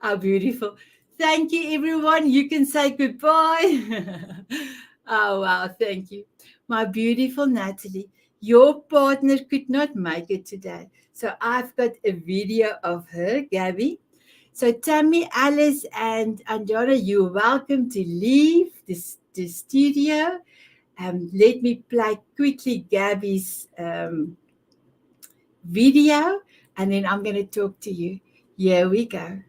Oh, beautiful. Thank you, everyone. You can say goodbye. Oh, wow. Thank you. My beautiful Natalie, your partner could not make it today. So I've got a video of her, Gabby. So Tammy, Alice, and Andrea, you're welcome to leave the studio. Let me play quickly Gabby's video, and then I'm going to talk to you. Here we go.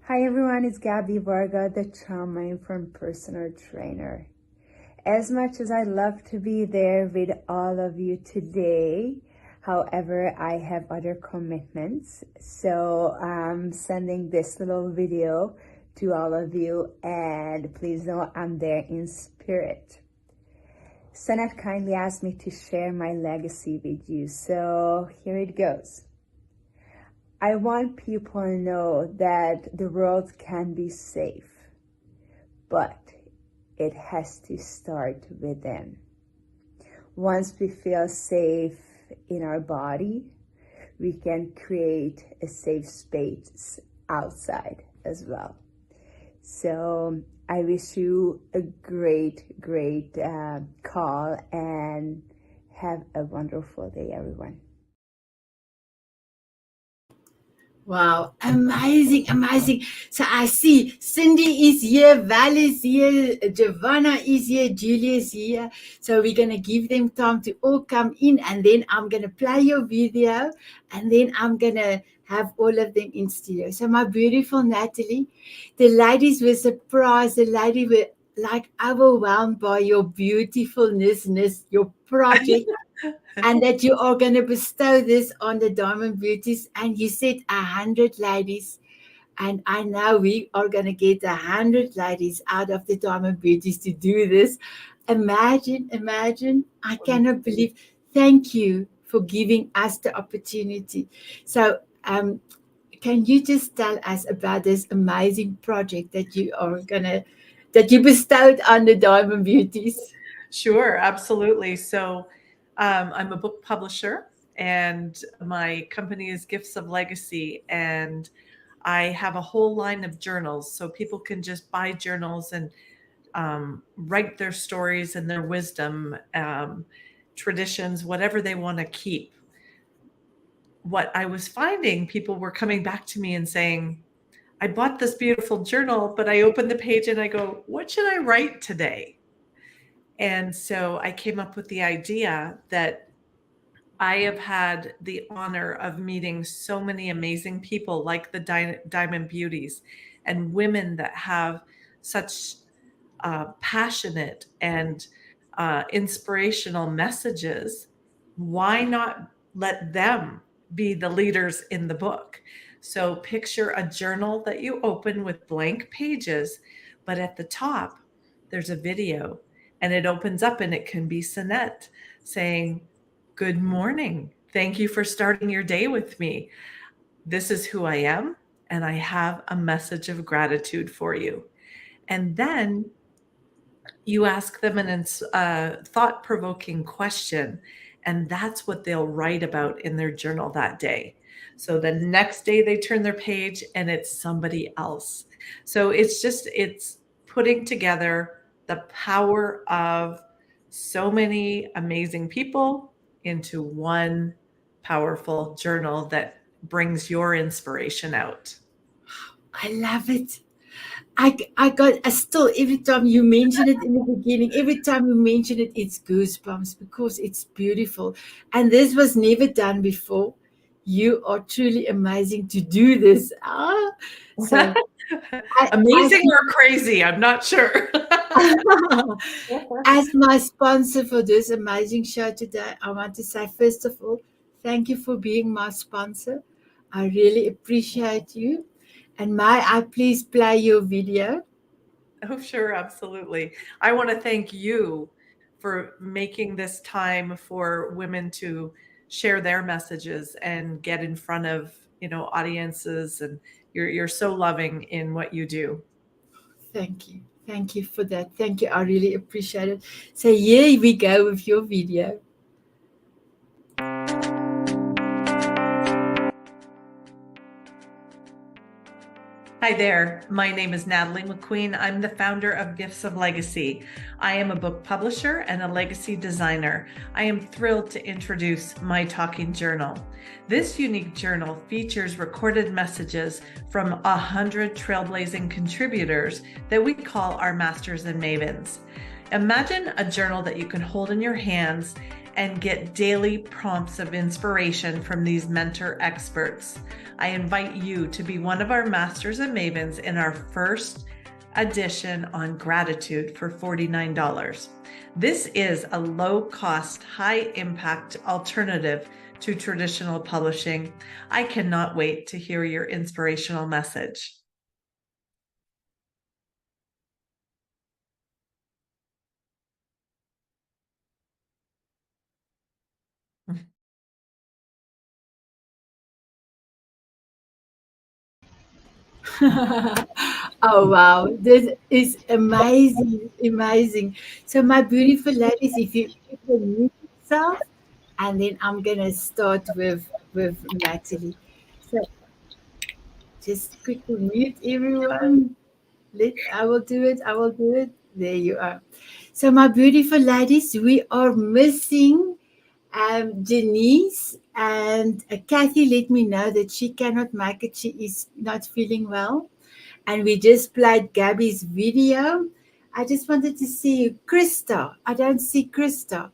Hi everyone, it's Gabby Varga, the trauma informed personal trainer. As much as I'd love to be there with all of you today, however, I have other commitments. So I'm sending this little video to all of you, and please know I'm there in spirit. Sanat kindly asked me to share my legacy with you, so here it goes. I want people to know that the world can be safe, but it has to start within. Once we feel safe in our body, we can create a safe space outside as well. So I wish you a great call, and have a wonderful day, everyone. Wow, amazing, amazing. So I see Cindy is here, Val is here, Giovanna is here, Julia is here. So we're going to give them time to all come in, and then I'm going to play your video, and then I'm going to have all of them in studio. So my beautiful Natalie, the ladies were surprised. The ladies were like overwhelmed by your beautifulness, your project. And that you are going to bestow this on the Diamond Beauties. And you said 100 ladies. And I know we are going to get 100 ladies out of the Diamond Beauties to do this. Imagine. I cannot believe. Thank you for giving us the opportunity. So, can you just tell us about this amazing project that you bestowed on the Diamond Beauties? Sure, absolutely. So I'm a book publisher, and my company is Gifts of Legacy, and I have a whole line of journals, so people can just buy journals and write their stories and their wisdom, traditions, whatever they want to keep. What I was finding, people were coming back to me and saying, I bought this beautiful journal, but I opened the page and I go, what should I write today? And so I came up with the idea that I have had the honor of meeting so many amazing people like the Diamond Beauties, and women that have such passionate and inspirational messages. Why not let them be the leaders in the book? So picture a journal that you open with blank pages, but at the top, there's a video, and it opens up and it can be Sanat saying, good morning. Thank you for starting your day with me. This is who I am, and I have a message of gratitude for you. And then you ask them a thought-provoking question, and that's what they'll write about in their journal that day. So the next day they turn their page and it's somebody else. So it's putting together the power of so many amazing people into one powerful journal that brings your inspiration out. I love it. I got still every time you mention it in the beginning, every time you mention it, it's goosebumps because it's beautiful. And this was never done before. You are truly amazing to do this. So I Amazing or crazy, I'm not sure. as my sponsor for this amazing show today, I want to say, first of all, thank you for being my sponsor. I really appreciate you. And may I please play your video? Oh, sure, absolutely. I want to thank you for making this time for women to share their messages and get in front of, audiences, and you're so loving in what you do. Thank you. Thank you for that. Thank you. I really appreciate it. So here we go with your video. Hi there. My name is Natalie McQueen. I'm the founder of Gifts of Legacy. I am a book publisher and a legacy designer. I am thrilled to introduce my talking journal. This unique journal features recorded messages from 100 trailblazing contributors that we call our masters and mavens. Imagine a journal that you can hold in your hands and get daily prompts of inspiration from these mentor experts. I invite you to be one of our masters and mavens in our first edition on gratitude for $49. This is a low-cost, high-impact alternative to traditional publishing. I cannot wait to hear your inspirational message. Oh wow, this is amazing, amazing. So my beautiful ladies, if you can mute yourself, and then I'm gonna start with Natalie. So just quickly mute everyone. I will do it. I will do it. There you are. So my beautiful ladies, we are missing Denise and Kathy. Let me know that she cannot make it. She is not feeling well. And we just played Gabby's video. I just wanted to see you. Krista. I don't see Krista.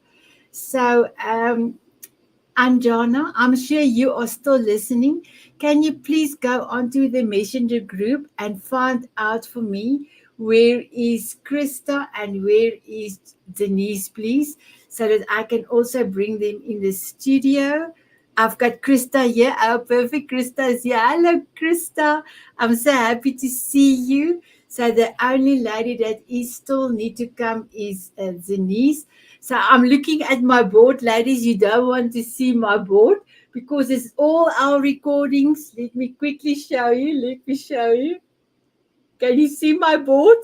So, Anjana, I'm sure you are still listening. Can you please go onto the messenger group and find out for me where is Krista and where is Denise, please, so that I can also bring them in the studio. I've got Krista here. Oh, perfect. Krista is here. Hello, Krista. I'm so happy to see you. So the only lady that is still need to come is Denise. So I'm looking at my board, ladies. You don't want to see my board because it's all our recordings. Let me quickly show you. Let me show you. Can you see my board?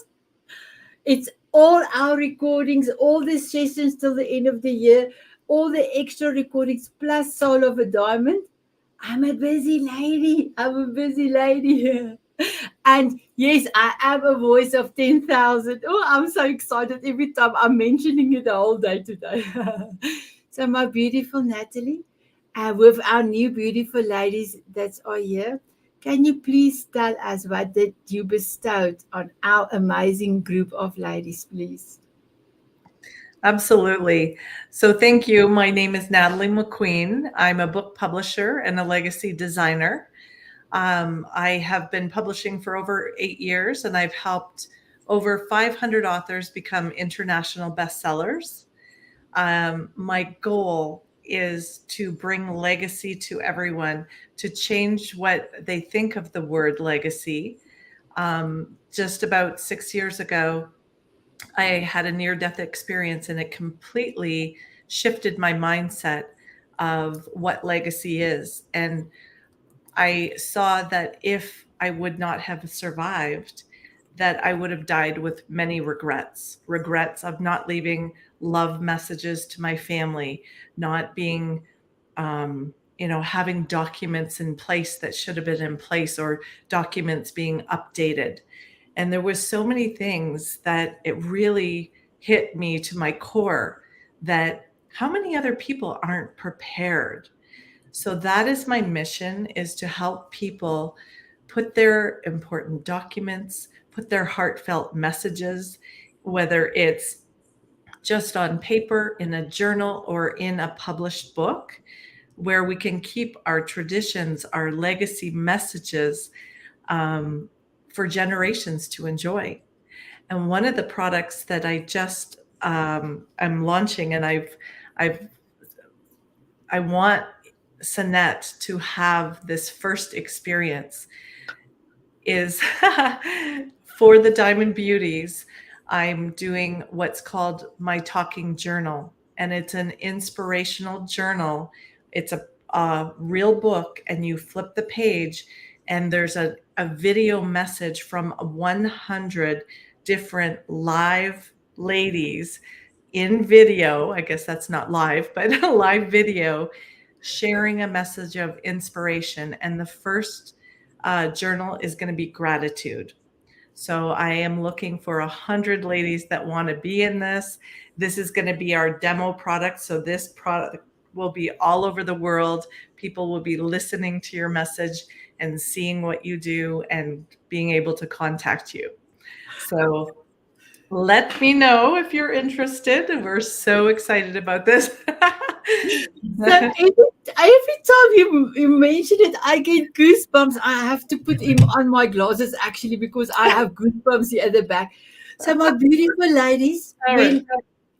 It's all our recordings, all the sessions till the end of the year, all the extra recordings plus Soul of a Diamond. I'm a busy lady. I'm a busy lady. And yes, I am a voice of 10,000. Oh, I'm so excited every time I'm mentioning it the whole day today. So, my beautiful Natalie, with our new beautiful ladies that are here, can you please tell us what did you bestowed on our amazing group of ladies, please? Absolutely. So thank you. My name is Natalie McQueen. I'm a book publisher and a legacy designer. I have been publishing for over 8 years, and I've helped over 500 authors become international bestsellers. My goal is to bring legacy to everyone, to change what they think of the word legacy. Just about 6 years ago, I had a near-death experience, and it completely shifted my mindset of what legacy is. And I saw that if I would not have survived, that I would have died with many regrets of not leaving love messages to my family, not being, having documents in place that should have been in place, or documents being updated. And there was so many things that it really hit me to my core, that how many other people aren't prepared. So that is my mission, is to help people put their important documents, put their heartfelt messages, whether it's just on paper, in a journal, or in a published book, where we can keep our traditions, our legacy messages for generations to enjoy. And one of the products that I just I'm launching, and I want Sanette to have this first experience, is for the Diamond Beauties. I'm doing what's called my talking journal, and it's an inspirational journal. It's a real book, and you flip the page, and there's a video message from 100 different live ladies in video. I guess that's not live, but a live video sharing a message of inspiration. And the first journal is going to be gratitude. So I am looking for 100 ladies that want to be in this. This is going to be our demo product. So this product will be all over the world. People will be listening to your message and seeing what you do and being able to contact you. So let me know if you're interested. We're so excited about this. So every time you mention it, I get goosebumps. I have to put him on my glasses actually because I have goosebumps here at the back. So my beautiful ladies,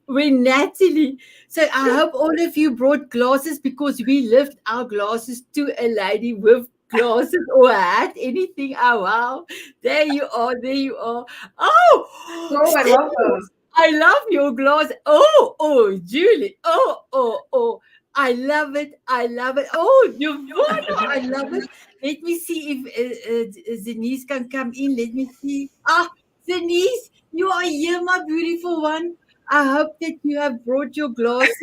when Natalie, so I hope all of you brought glasses because we lift our glasses to a lady with glasses or a hat, anything. Oh wow, there you are, there you are. Oh, I love those. I love your glass. Oh, Julie. Oh. I love it. I love it. Oh, Giovanna, I love it. Let me see if Denise can come in. Let me see. Denise, you are here, my beautiful one. I hope that you have brought your glasses.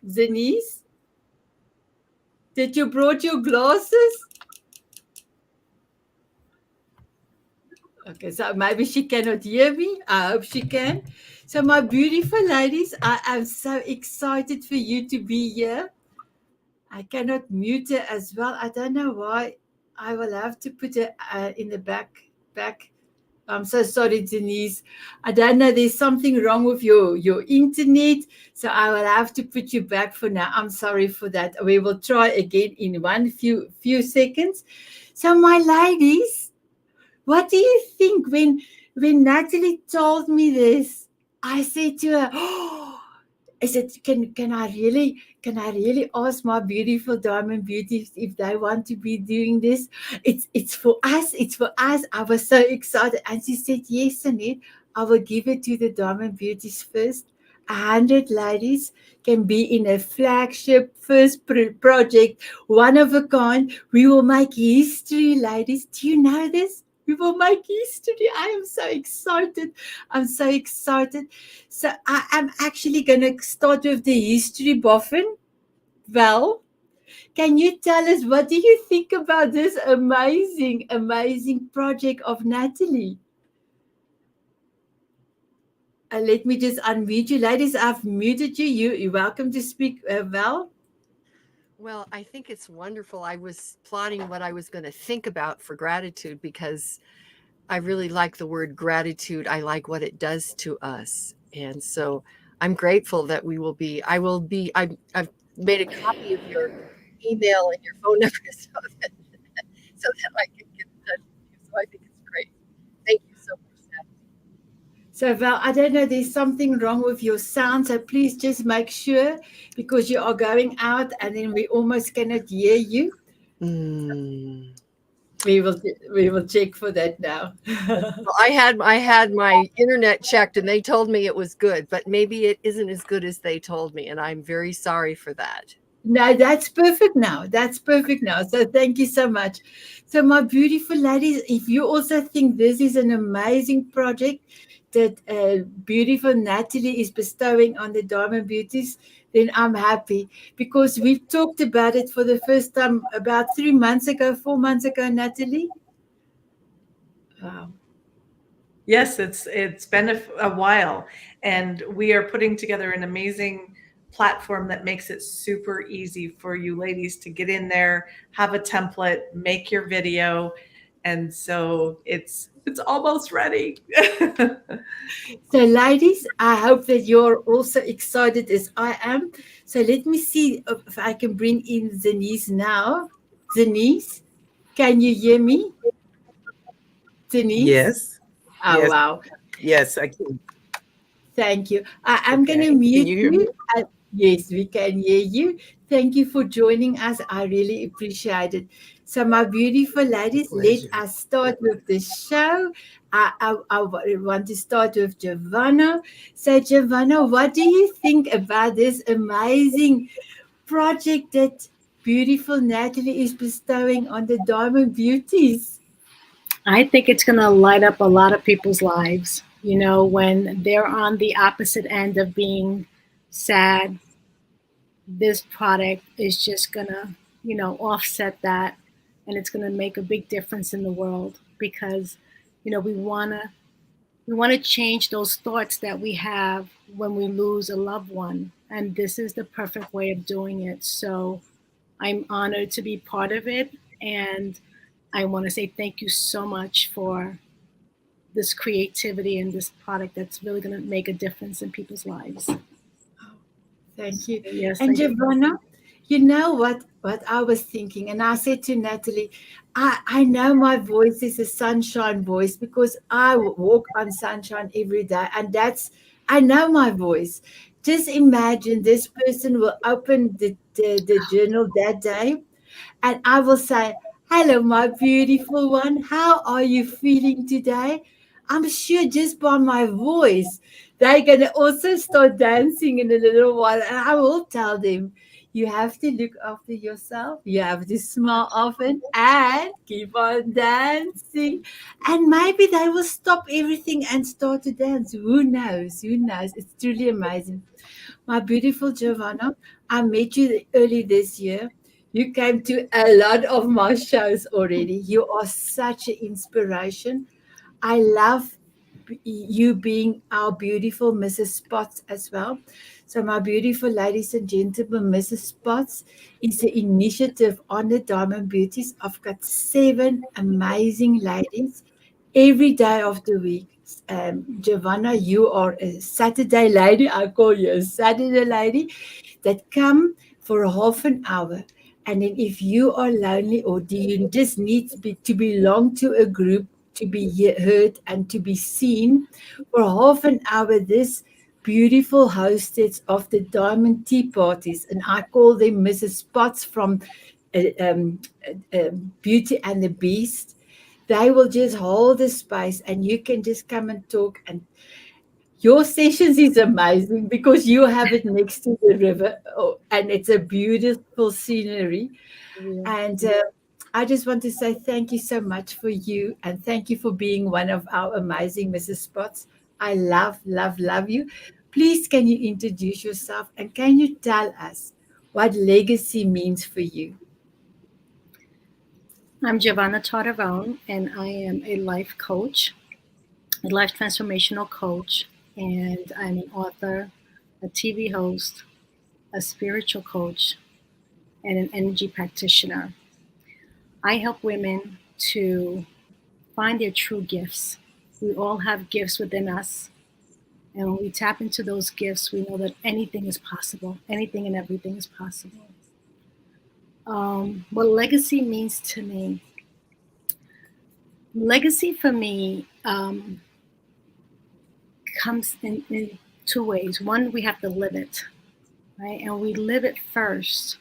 Denise, did you brought your glasses? Okay, so maybe she cannot hear me. I hope she can. So, my beautiful ladies, I am so excited for you to be here. I cannot mute her as well. I don't know why. I will have to put her in the back. I'm so sorry, Denise. I don't know. There's something wrong with your internet, so I will have to put you back for now. I'm sorry for that. We will try again in one few seconds. So, my ladies, what do you think when Natalie told me this? I said to her, "Oh, is it can I really ask my beautiful diamond beauties if they want to be doing this? It's for us. It's for us." I was so excited, and she said, "Yes, Annette, I will give it to the diamond beauties first. 100 ladies can be in a flagship first project, one of a kind. We will make history, ladies. Do you know this? We will make history. I am so excited. I'm so excited. So I am actually going to start with the history boffin. Val, can you tell us what do you think about this amazing project of Natalie? Let me just unmute you. Ladies, I've muted you. You're welcome to speak, Val. Well, I think it's wonderful. I was plotting what I was going to think about for gratitude because I really like the word gratitude. I like what it does to us. And so I'm grateful that I've made a copy of your email and your phone number so that I can get in touch with you. So I think it's great. Thank you so much, Natalie. So Val, I don't know, there's something wrong with your sound. So please just make sure because you are going out and then we almost cannot hear you. We will check for that now. Well, I had my internet checked and they told me it was good, but maybe it isn't as good as they told me, and I'm very sorry for that. No, that's perfect now. That's perfect now. So thank you so much. So my beautiful ladies, if you also think this is an amazing project that beautiful Natalie is bestowing on the Diamond Beauties, then I'm happy because we've talked about it for the first time about 4 months ago, Natalie. Wow. Yes, it's been a while, and we are putting together an amazing platform that makes it super easy for you ladies to get in there, have a template, make your video, And so it's almost ready. So, ladies, I hope that you're also excited as I am. So, let me see if I can bring in Denise now. Denise, can you hear me? Denise? Yes. Oh, Yes. wow. Yes, I can. Thank you. I'm going to Okay. Can mute you hear me? you. Yes, we can hear you. Thank you for joining us. I really appreciate it. So, my beautiful ladies, let us start with the show. I want to start with Giovanna. So, Giovanna, what do you think about this amazing project that beautiful Natalie is bestowing on the Diamond Beauties? I think it's going to light up a lot of people's lives. You know, when they're on the opposite end of being sad, this product is just going to, you know, offset that, and it's going to make a big difference in the world because, you know, we want to change those thoughts that we have when we lose a loved one, and this is the perfect way of doing it. So I'm honored to be part of it, and I want to say thank you so much for this creativity and this product that's really going to make a difference in people's lives. Thank you. Yes, And I do. Giovanna, you know what I was thinking, and I said to Natalie, I know my voice is a sunshine voice because I walk on sunshine every day, and I know my voice. Just imagine this person will open the journal that day, and I will say, "Hello, my beautiful one. How are you feeling today?" I'm sure just by my voice, they're going to also start dancing in a little while. And I will tell them, you have to look after yourself. You have to smile often and keep on dancing. And maybe they will stop everything and start to dance. Who knows? Who knows? It's truly amazing. My beautiful Giovanna, I met you early this year. You came to a lot of my shows already. You are such an inspiration. I love you being our beautiful Mrs. Spots as well. So, my beautiful ladies and gentlemen, Mrs. Spots is an initiative on the Diamond Beauties. I've got 7 amazing ladies every day of the week. Giovanna, you are a Saturday lady. I call you a Saturday lady that come for a half an hour. And then if you are lonely or do you just need to belong to a group, to be heard and to be seen for half an hour, this beautiful hostess of the Diamond Tea Parties, and I call them Mrs. Spots from Beauty and the Beast, they will just hold the space and you can just come and talk. And your sessions is amazing because you have it next to the river, and it's a beautiful scenery. Yeah. And I just want to say thank you so much for you, and thank you for being one of our amazing Mrs. Spots. I love, love, love you. Please, can you introduce yourself and can you tell us what legacy means for you? I'm Giovanna Tartavone, and I am a life coach, a life transformational coach, and I'm an author, a TV host, a spiritual coach, and an energy practitioner. I help women to find their true gifts. We all have gifts within us. And when we tap into those gifts, we know that anything is possible. Anything and everything is possible. What legacy means to me. Legacy for me comes in 2 ways. One, we have to live it, right? And we live it first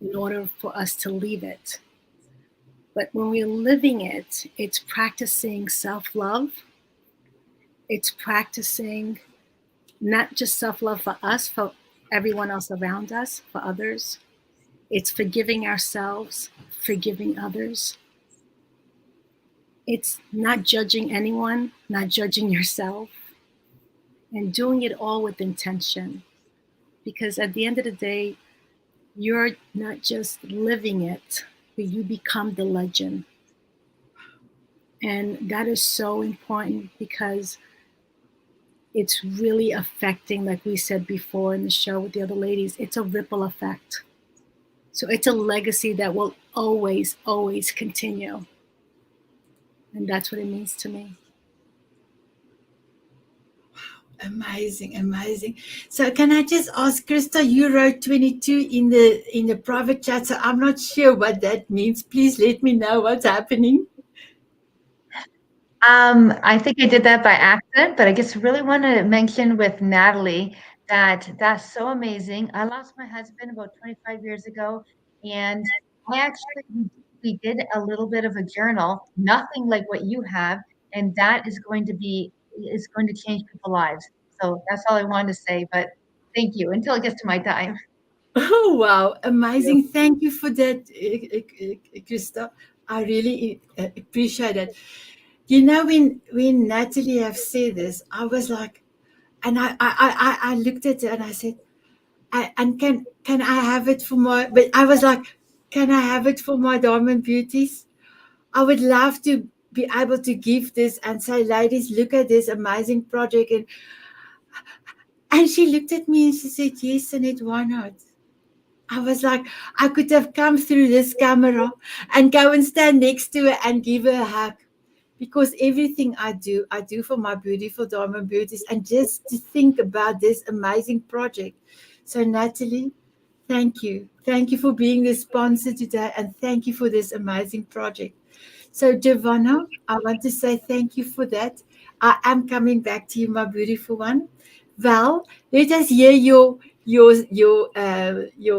in order for us to leave it. But when we're living it, it's practicing self love. It's practicing not just self love for us, for everyone else around us, for others. It's forgiving ourselves, forgiving others. It's not judging anyone, not judging yourself, and doing it all with intention. Because at the end of the day, you're not just living it, but you become the legend. And that is so important because it's really affecting, like we said before in the show with the other ladies, it's a ripple effect. So it's a legacy that will always, always continue. And that's what it means to me. Amazing, amazing. So can I just ask, Krista, you wrote 22 in the private chat, so I'm not sure what that means. Please let me know what's happening. I think I did that by accident, but I just really want to mention with Natalie that that's so amazing. I lost my husband about 25 years ago, and I actually we did a little bit of a journal, nothing like what you have, and that is going to change people's lives. So that's all I wanted to say, but thank you until it gets to my time. Oh, wow. Amazing. Thank you for that, Krista. I really appreciate it. You know, when Natalie have said this, I was like, and I looked at it and I said, and can I have it for my, but I was like, can I have it for my Diamond Beauties? I would love to be able to give this and say, ladies, look at this amazing project. And she looked at me and she said, yes, Annette, why not? I was like, I could have come through this camera and go and stand next to her and give her a hug. Because everything I do for my beautiful Diamond Beauties, and just to think about this amazing project. So, Natalie, thank you. Thank you for being the sponsor today, and thank you for this amazing project. So, Giovanna, I want to say thank you for that. I am coming back to you, my beautiful one. Val, let us hear your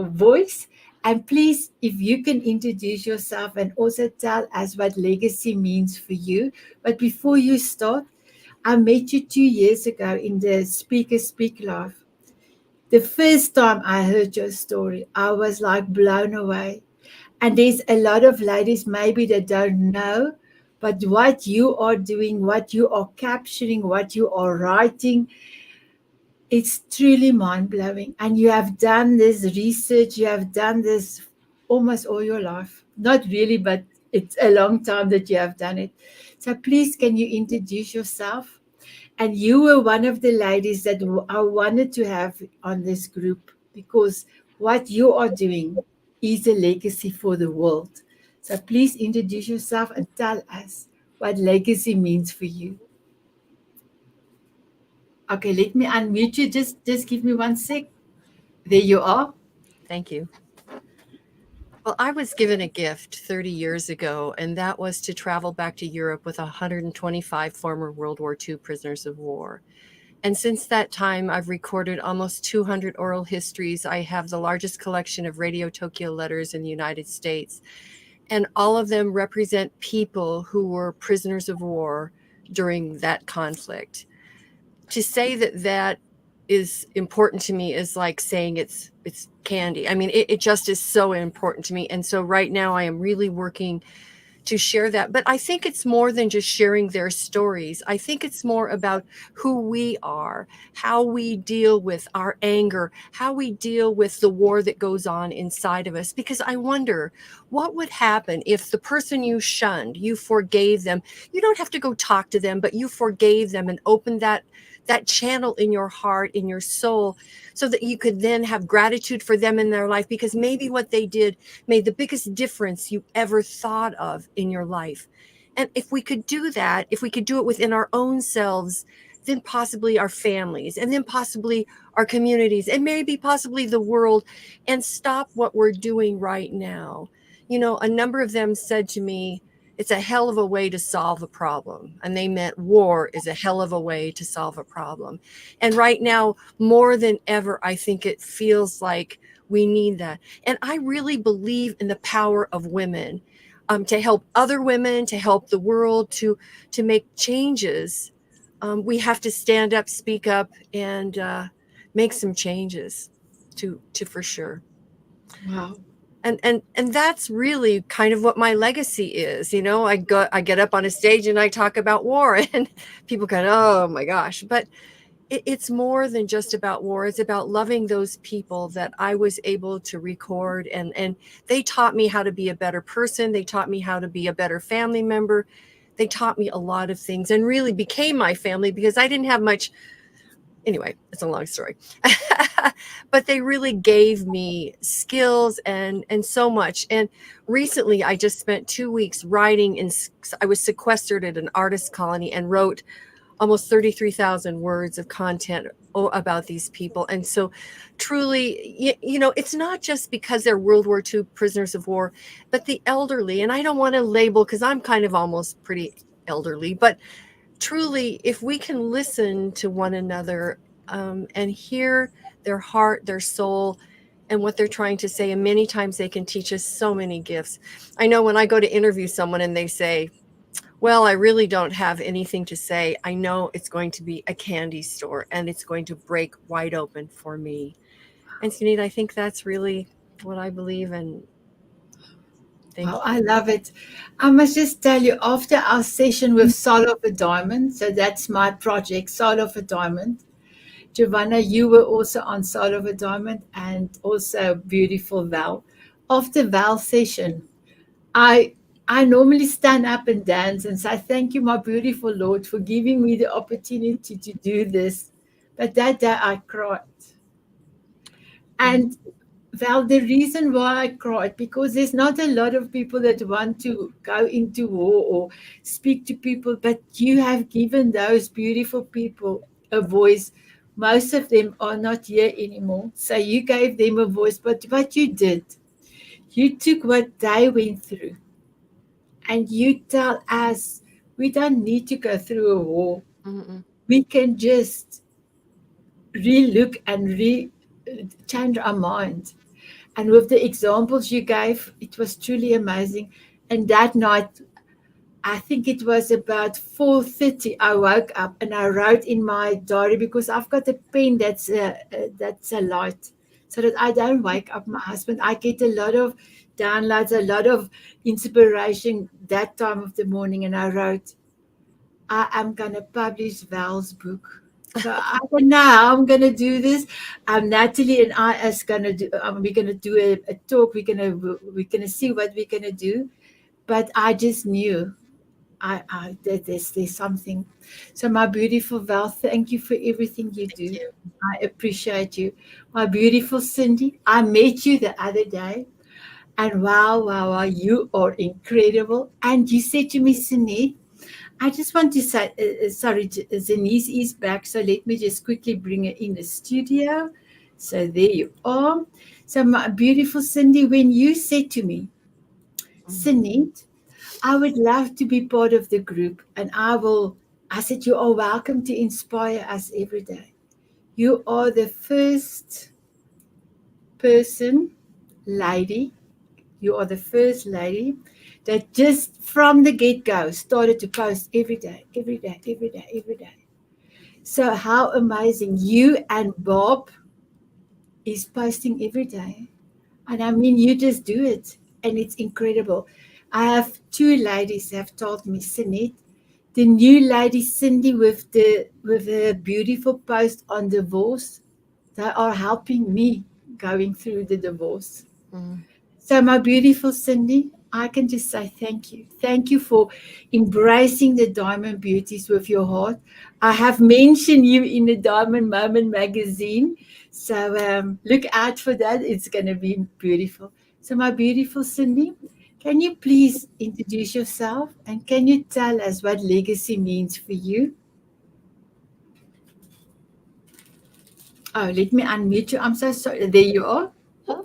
voice, and please, if you can introduce yourself and also tell us what legacy means for you. But before you start, I met you 2 years ago in the Speak Live. The first time I heard your story, I was like blown away. And there's a lot of ladies maybe that don't know, but what you are doing, what you are capturing, what you are writing, it's truly mind blowing. And you have done this research, you have done this almost all your life. Not really, but it's a long time that you have done it. So please, can you introduce yourself? And you were one of the ladies that I wanted to have on this group, because what you are doing is a legacy for the world. So please introduce yourself and tell us what legacy means for you. Okay, let me unmute you. Just give me 1 sec. There you are. Thank you. Well, I was given a gift 30 years ago, and that was to travel back to Europe with 125 former World War II prisoners of war. And since that time, I've recorded almost 200 oral histories. I have the largest collection of Radio Tokyo letters in the United States. And all of them represent people who were prisoners of war during that conflict. To say that that is important to me is like saying it's candy. I mean, it just is so important to me. And so right now I am really working to share that. But I think it's more than just sharing their stories. I think it's more about who we are, how we deal with our anger, how we deal with the war that goes on inside of us. Because I wonder what would happen if the person you shunned, you forgave them. You don't have to go talk to them, but you forgave them and opened that channel in your heart, in your soul, so that you could then have gratitude for them in their life, because maybe what they did made the biggest difference you ever thought of in your life. And if we could do that, if we could do it within our own selves, then possibly our families, and then possibly our communities, and maybe possibly the world, and stop what we're doing right now. You know, a number of them said to me, it's a hell of a way to solve a problem. And they meant war is a hell of a way to solve a problem. And right now, more than ever, I think it feels like we need that. And I really believe in the power of women, to help other women, to help the world, to make changes. We have to stand up, speak up, and make some changes to for sure. Wow. And that's really kind of what my legacy is. You know, I get up on a stage and I talk about war, and people go, oh my gosh. But it's more than just about war. It's about loving those people that I was able to record, and they taught me how to be a better person. They taught me how to be a better family member. They taught me a lot of things and really became my family, because I didn't have much anyway, it's a long story. But they really gave me skills and so much. And recently I just spent 2 weeks writing, and I was sequestered at an artist colony and wrote almost 33,000 words of content about these people. And so truly, it's not just because they're World War II prisoners of war, but the elderly. And I don't want to label, because I'm kind of almost pretty elderly, but truly, if we can listen to one another and hear their heart, their soul, and what they're trying to say, and many times they can teach us so many gifts. I know when I go to interview someone and they say, well, I really don't have anything to say, I know it's going to be a candy store and it's going to break wide open for me. And Sunita, I think that's really what I believe. And thank Wow, you. I love it. I must just tell you, after our session with Soul of a Diamond, so that's my project, Soul of a Diamond. Giovanna, you were also on Soul of a Diamond, and also beautiful Val. After Val's session, I I normally stand up and dance and say, thank you, my beautiful Lord, for giving me the opportunity to do this. But that day I cried. And Val, the reason why I cried, because there's not a lot of people that want to go into war or speak to people, but you have given those beautiful people a voice. Most of them are not here anymore. So you gave them a voice, but what you did, you took what they went through and you tell us we don't need to go through a war. Mm-mm. We can just re-look and change our mind. And with the examples you gave, it was truly amazing. And that night, I think it was about 4:30, I woke up and I wrote in my diary, because I've got a pen that's a light, so that I don't wake up my husband. I get a lot of downloads, a lot of inspiration that time of the morning. And I wrote, I am going to publish Val's book. So I don't know how I'm going to do this. Natalie and I is going to do. We're going to do a talk. We're going to see what we're going to do. But I just knew that there's something. So my beautiful Val, thank you for everything you Thank do. you. I appreciate you. My beautiful Cindy, I met you the other day, and wow, you are incredible. And you said to me, Cindy, I just want to say, sorry, Zenise is back, so let me just quickly bring her in the studio. So there you are. So my beautiful Cindy, when you said to me, Cindy, I would love to be part of the group, and I said, you are welcome to inspire us every day. You are the first person, lady, you are the first lady that just from the get-go started to post every day, every day, every day, every day. So how amazing. You and Bob is posting every day. And I mean, you just do it. And it's incredible. I have two ladies that have told me, Sinette, the new lady Cindy with the beautiful post on divorce, they are helping me going through the divorce. Mm. So, my beautiful Cindy, I can just say thank you. Thank you for embracing the Diamond Beauties with your heart. I have mentioned you in the Diamond Moment magazine. So, look out for that. It's going to be beautiful. So, my beautiful Cindy, can you please introduce yourself and can you tell us what legacy means for you? Oh, let me unmute you. I'm so sorry. There you are. Oh,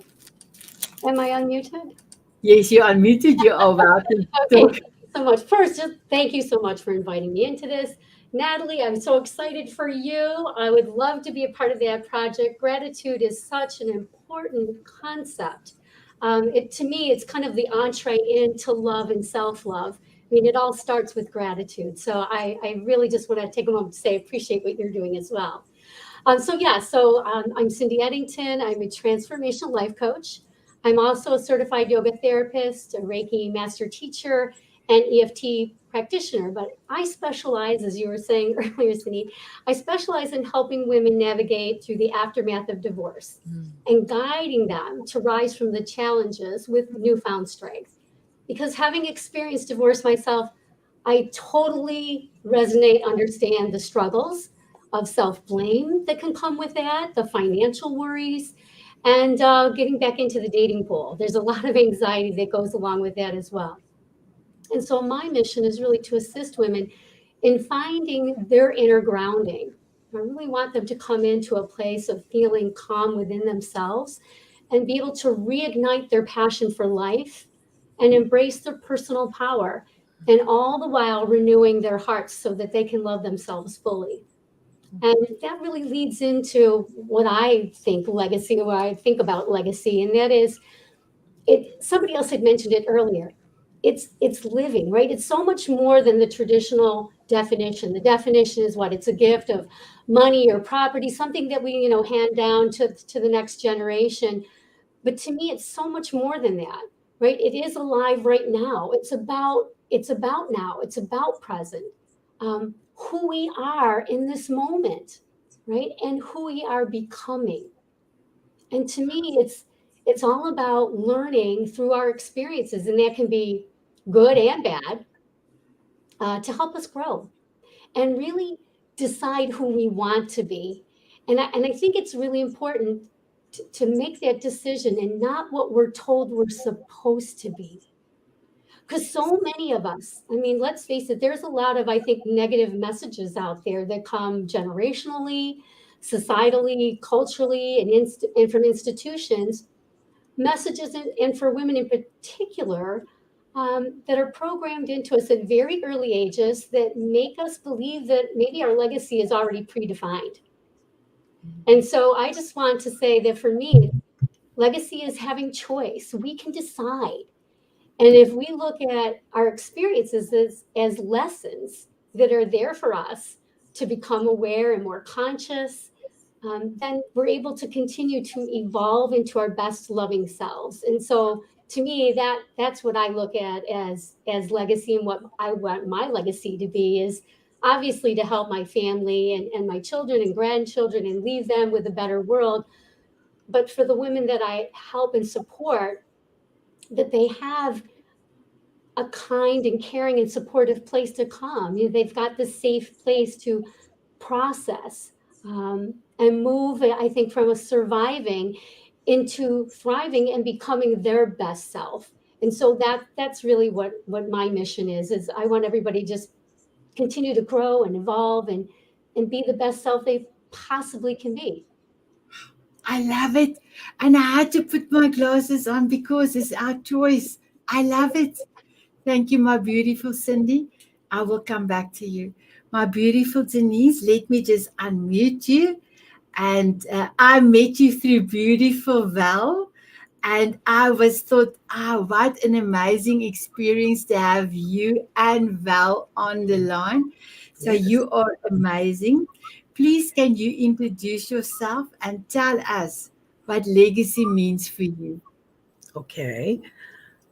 am I unmuted? Yes, you're unmuted. You are welcome. Okay, thank you so much. First, just thank you so much for inviting me into this. Natalie, I'm so excited for you. I would love to be a part of that project. Gratitude is such an important concept. To me, it's kind of the entree into love and self-love. I mean, it all starts with gratitude. So I really just want to take a moment to say I appreciate what you're doing as well. I'm Cindy Eddington. I'm a transformational life coach. I'm also a certified yoga therapist, a Reiki master teacher, and EFT practitioner. But I specialize, as you were saying earlier, Cindy, I specialize in helping women navigate through the aftermath of divorce and guiding them to rise from the challenges with newfound strength. Because having experienced divorce myself, I totally resonate, understand the struggles. of self-blame that can come with that, the financial worries, and getting back into the dating pool. There's a lot of anxiety that goes along with that as well. And so my mission is really to assist women in finding their inner grounding. I really want them to come into a place of feeling calm within themselves and be able to reignite their passion for life and embrace their personal power, and all the while renewing their hearts so that they can love themselves fully. And that really leads into what I think legacy, what I think about legacy, and that is it. Somebody else had mentioned it earlier. It's living, right? It's so much more than the traditional definition. The definition is what? It's a gift of money or property, something that we, hand down to the next generation. But to me, it's so much more than that, right? It is alive right now. It's about now. It's about present. Who we are in this moment, right? And who we are becoming. And to me, it's all about learning through our experiences, and that can be good and bad, to help us grow and really decide who we want to be. And I think it's really important to make that decision and not what we're told we're supposed to be. Because so many of us, I mean, let's face it, there's a lot of, I think, negative messages out there that come generationally, societally, culturally, and from institutions, messages, and for women in particular, that are programmed into us at very early ages that make us believe that maybe our legacy is already predefined. And so I just want to say that for me, legacy is having choice. We can decide. And if we look at our experiences as lessons that are there for us to become aware and more conscious, then we're able to continue to evolve into our best loving selves. And so to me, that's what I look at as legacy, and what I want my legacy to be is obviously to help my family and my children and grandchildren and leave them with a better world. But for the women that I help and support, that they have a kind and caring and supportive place to come. They've got this safe place to process, and move, I think, from a surviving into thriving and becoming their best self. And so that's really what my mission is I want everybody to just continue to grow and evolve and be the best self they possibly can be. I love it. And I had to put my glasses on because it's our choice. I love it. Thank you, my beautiful Cindy. I will come back to you. My beautiful Denise, let me just unmute you. And I met you through beautiful Val. And I was thought, what an amazing experience to have you and Val on the line. So Yes. you are amazing. Please, can you introduce yourself and tell us what legacy means for you? Okay.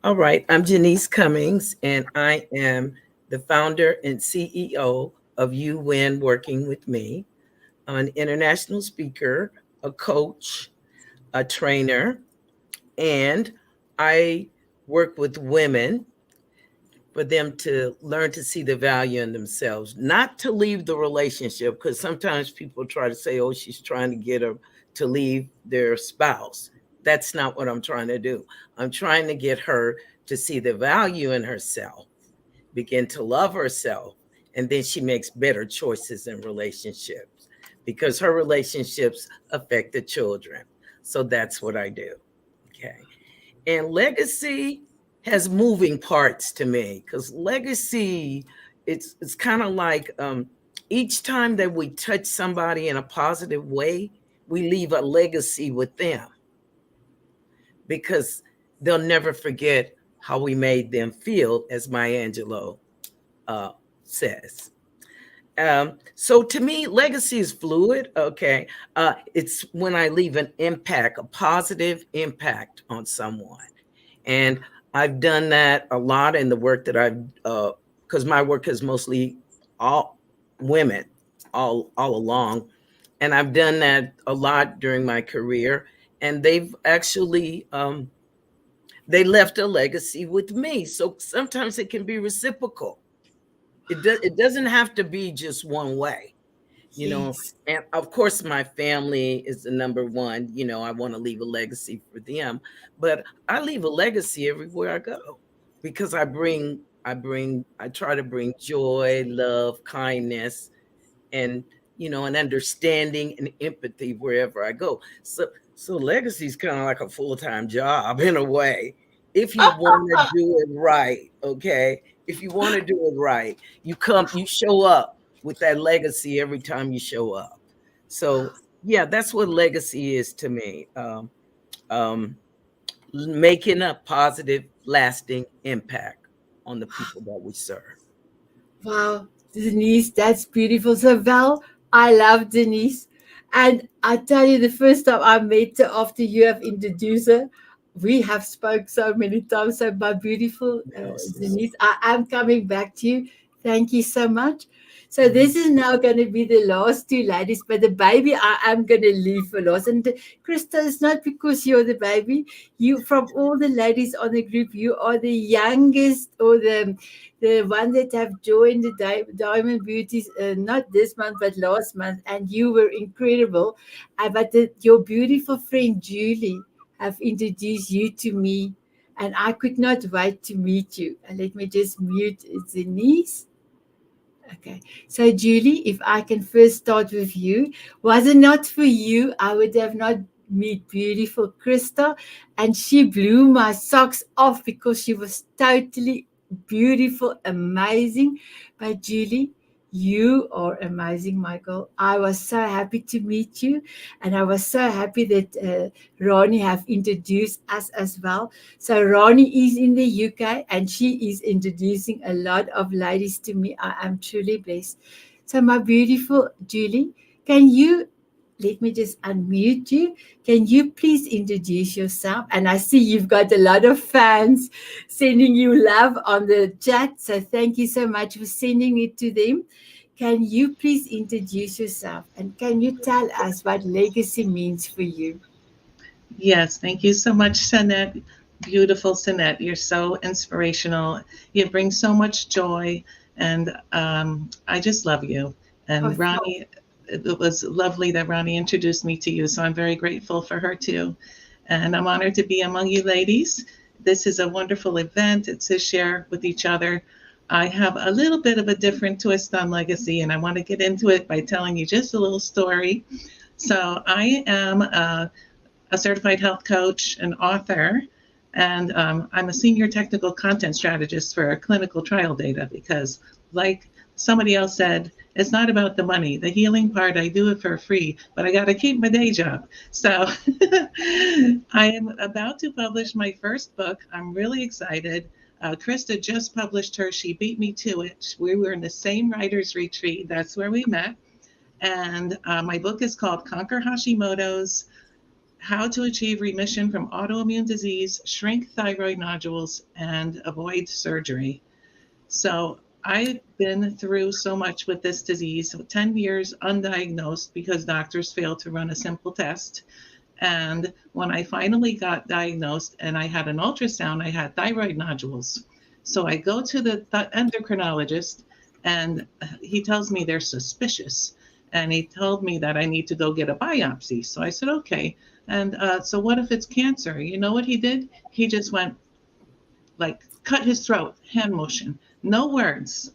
All right. I'm Janice Cummings, and I am the founder and CEO of You Win Working with Me. I'm an international speaker, a coach, a trainer, and I work with women for them to learn to see the value in themselves, not to leave the relationship, because sometimes people try to say, oh, she's trying to get her to leave their spouse. That's not what I'm trying to do. I'm trying to get her to see the value in herself, begin to love herself, and then she makes better choices in relationships because her relationships affect the children. So that's what I do. Okay. And legacy has moving parts to me, because legacy, it's kind of like each time that we touch somebody in a positive way, we leave a legacy with them, because they'll never forget how we made them feel, as Maya Angelou says. So to me, legacy is fluid. Okay. It's when I leave an impact, a positive impact on someone. And I've done that a lot in the work that I've, because my work is mostly all women all along. And I've done that a lot during my career. And they've actually, they left a legacy with me. So sometimes it can be reciprocal. It doesn't have to be just one way. Yes. And of course my family is the number one. I want to leave a legacy for them, but I leave a legacy everywhere I go because I try to bring joy, love, kindness, and an understanding and empathy wherever I go. So legacy is kind of like a full-time job in a way, if you want to do it right. Okay, if you want to do it right, you show up with that legacy every time you show up. So yeah, that's what legacy is to me. Um, Making a positive, lasting impact on the people that we serve. Wow, Denise, that's beautiful. So, Val, I love Denise. And I tell you, the first time I met her after you have introduced her, we have spoke so many times. So, my beautiful Denise, I am coming back to you. Thank you so much. So this is now going to be the last two ladies, but the baby I am going to leave for last. And Krista, it's not because you're the baby. You, from all the ladies on the group, you are the youngest or the one that have joined the Diamond Beauties, not this month, but last month, and you were incredible. Your beautiful friend Julie have introduced you to me, and I could not wait to meet you. And let me just mute Denise. Okay, so Julie, if I can first start with you, was it not for you, I would have not meet beautiful Krista, and she blew my socks off because she was totally beautiful, amazing. But Julie, you are amazing, Michael. I was so happy to meet you, and I was so happy that Ronnie have introduced us as well. So Ronnie is in the UK, and she is introducing a lot of ladies to me. I am truly blessed. So my beautiful Julie, can you let me just unmute you? Can you please introduce yourself? And I see you've got a lot of fans sending you love on the chat. So thank you so much for sending it to them. Can you please introduce yourself? And can you tell us what legacy means for you? Yes, thank you so much, Sanette. Beautiful Sanette. You're so inspirational. You bring so much joy, and I just love you. And Ronnie, it was lovely that Ronnie introduced me to you, so I'm very grateful for her too. And I'm honored to be among you ladies. This is a wonderful event. It's to share with each other. I have a little bit of a different twist on legacy, and I want to get into it by telling you just a little story. So I am a certified health coach, an author, and I'm a senior technical content strategist for clinical trial data because, like somebody else said, it's not about the money. The healing part, I do it for free, but I got to keep my day job. So I am about to publish my first book. I'm really excited. Krista just published her. She beat me to it. We were in the same writer's retreat. That's where we met. And my book is called Conquer Hashimoto's: How to Achieve Remission from Autoimmune Disease, Shrink Thyroid Nodules, and Avoid Surgery. So I've been through so much with this disease, 10 years undiagnosed because doctors failed to run a simple test. And when I finally got diagnosed and I had an ultrasound, I had thyroid nodules. So I go to the endocrinologist and he tells me they're suspicious. And he told me that I need to go get a biopsy. So I said, okay. And so what if it's cancer? You know what he did? He just went like cut his throat, hand motion, no words.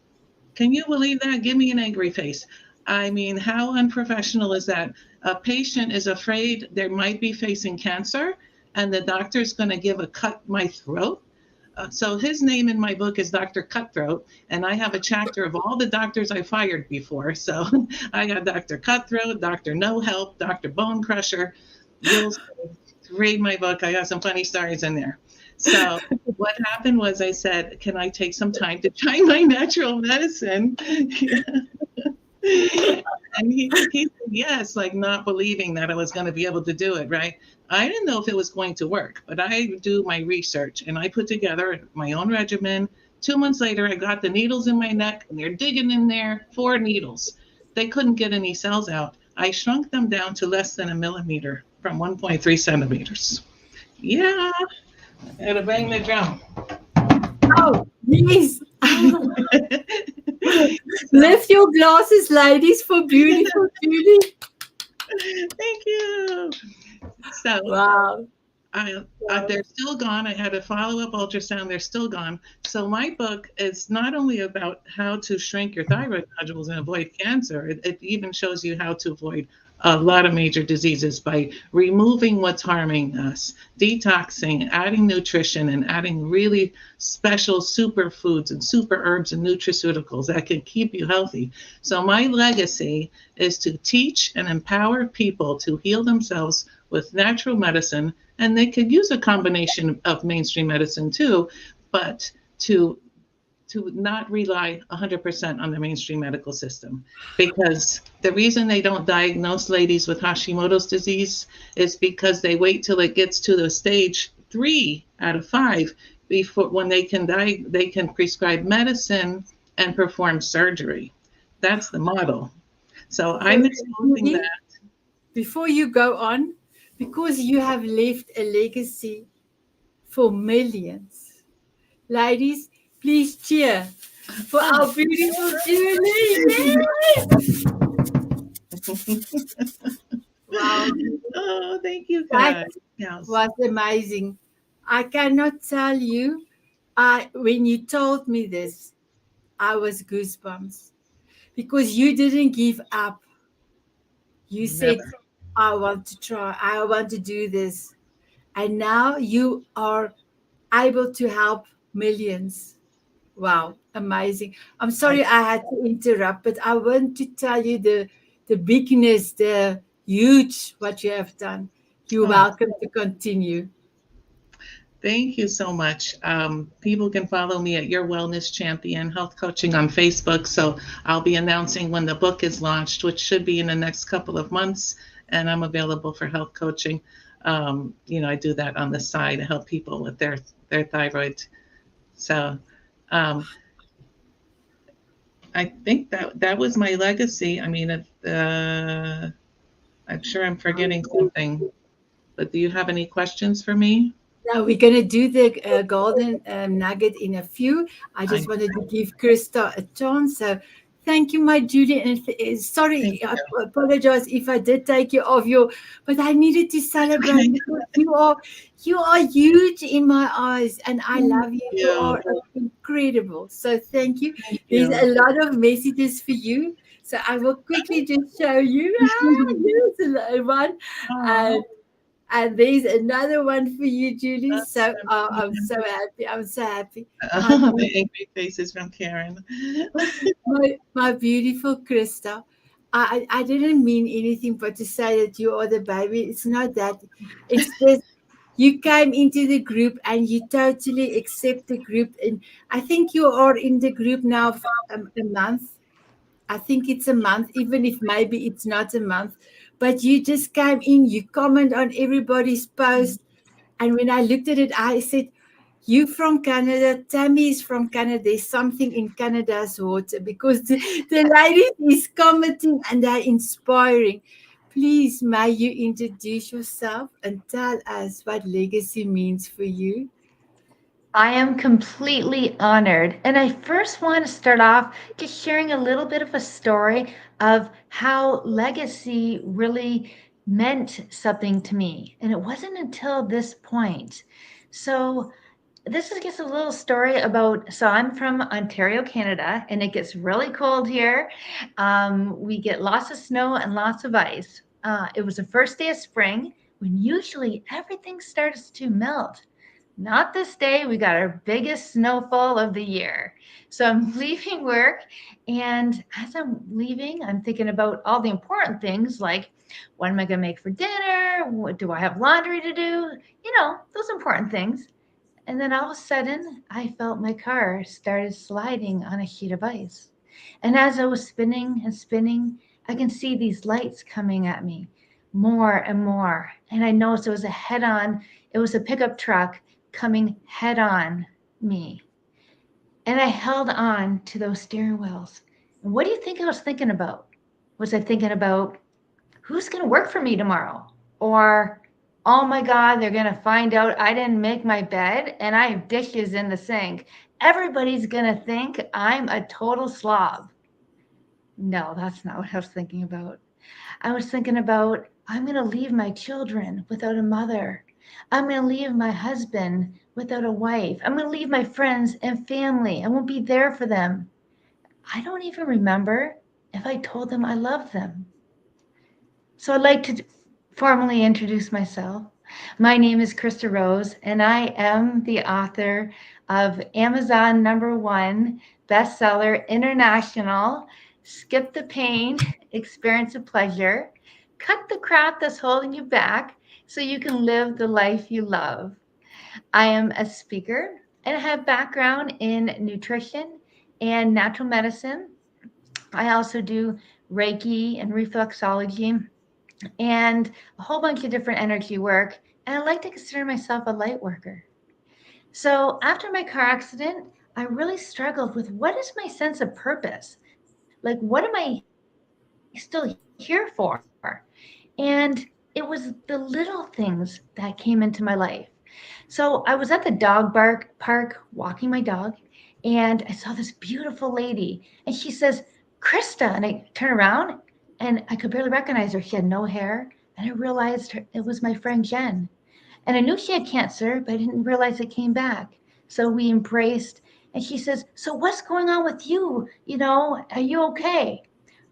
Can you believe that? Give me an angry face. I mean, how unprofessional is that? A patient is afraid they might be facing cancer and the doctor's going to give a cut my throat. So his name in my book is Dr. Cutthroat, and I have a chapter of all the doctors I fired before. So I got Dr. Cutthroat, Dr. No Help, Dr. Bone Crusher. You'll read my book. I got some funny stories in there. So what happened was I said, can I take some time to try my natural medicine? And he said yes, like not believing that I was going to be able to do it, right? I didn't know if it was going to work, but I do my research and I put together my own regimen. 2 months later, I got the needles in my neck and they're digging in there, 4 needles. They couldn't get any cells out. I shrunk them down to less than a millimeter from 1.3 centimeters. Yeah, I gotta bang the drum. Oh, yes. Lift your glasses, ladies, for beautiful Julie. Thank you. So, wow. They're still gone. I had a follow-up ultrasound. They're still gone. So my book is not only about how to shrink your thyroid nodules and avoid cancer, it even shows you how to avoid a lot of major diseases by removing what's harming us, detoxing, adding nutrition, and adding really special superfoods and super herbs and nutraceuticals that can keep you healthy. So my legacy is to teach and empower people to heal themselves with natural medicine, and they could use a combination of mainstream medicine too, but to not rely 100% on the mainstream medical system. Because the reason they don't diagnose ladies with Hashimoto's disease is because they wait till it gets to the stage 3 out of 5 before when they can prescribe medicine and perform surgery. That's the model. So I'm exposing that. Before you go on, because you have left a legacy for millions. Ladies, please cheer for our beautiful Julie. Wow. Oh, thank you, guys. That was amazing. I cannot tell you, when you told me this, I was goosebumps because you didn't give up. You said, I want to try, I want to do this. And now you are able to help millions. Wow, amazing. I'm sorry I had to interrupt, but I want to tell you the bigness, the huge what you have done. You're welcome to continue. Thank you so much. People can follow me at Your Wellness Champion Health Coaching on Facebook. So I'll be announcing when the book is launched, which should be in the next couple of months. And I'm available for health coaching. I do that on the side to help people with their thyroid. So I think that was my legacy. I mean, I'm sure I'm forgetting something. But do you have any questions for me? Now we're going to do the golden nugget in a few. I just wanted to give Krista a chance. So thank you, my Julie. And sorry, I apologize if I did take you off but I needed to celebrate because you are huge in my eyes and I love you. You are incredible. So thank you. There's a lot of messages for you. So I will quickly just show you. Here's one. And there's another one for you, Julie. So I'm so happy. I'm so happy. The angry faces from Karen. my beautiful Krista. I didn't mean anything but to say that you are the baby. It's not that. It's this. You came into the group and you totally accept the group. And I think you are in the group now for a month. I think it's a month, even if maybe it's not a month. But you just came in, you comment on everybody's post. And when I looked at it, I said, you from Canada, Tammy is from Canada. There's something in Canada's water because the lady is commenting and they're inspiring. Please, may you introduce yourself and tell us what legacy means for you. I am completely honored. And I first want to start off just sharing a little bit of a story of how legacy really meant something to me. And it wasn't until this point. So this is just a little story about, so I'm from Ontario, Canada, and it gets really cold here. We get lots of snow and lots of ice. It was the first day of spring when usually everything starts to melt. Not this day. We got our biggest snowfall of the year. So I'm leaving work. And as I'm leaving, I'm thinking about all the important things like, what am I going to make for dinner? What do I have laundry to do? Those important things. And then all of a sudden, I felt my car started sliding on a sheet of ice. And as I was spinning and spinning, I can see these lights coming at me more and more. And I noticed it was a pickup truck coming head on me. And I held on to those steering wheels. And what do you think I was thinking about? Was I thinking about who's going to work for me tomorrow? Or, oh my God, they're going to find out I didn't make my bed and I have dishes in the sink. everybody's going to think I'm a total slob. No, that's not what I was thinking about. I was thinking about I'm going to leave my children without a mother. I'm going to leave my husband without a wife. I'm going to leave my friends and family. I won't be there for them. I don't even remember if I told them I loved them. So I'd like to formally introduce myself. My name is Krista Rose, and I am the author of Amazon #1 bestseller international, Skip the Pain, Experience of Pleasure, Cut the Crap That's Holding You Back so you can live the life you love. I am a speaker and I have background in nutrition and natural medicine. I also do Reiki and reflexology and a whole bunch of different energy work. And I like to consider myself a light worker. So after my car accident, I really struggled with what is my sense of purpose? Like, what am I still here for? And it was the little things that came into my life. So I was at the park walking my dog, and I saw this beautiful lady, and she says, Krista. And I turn around and I could barely recognize her. She had no hair, and I realized it was my friend Jen. And I knew she had cancer, but I didn't realize it came back. So we embraced, and she says, so what's going on with you? You know, are you okay?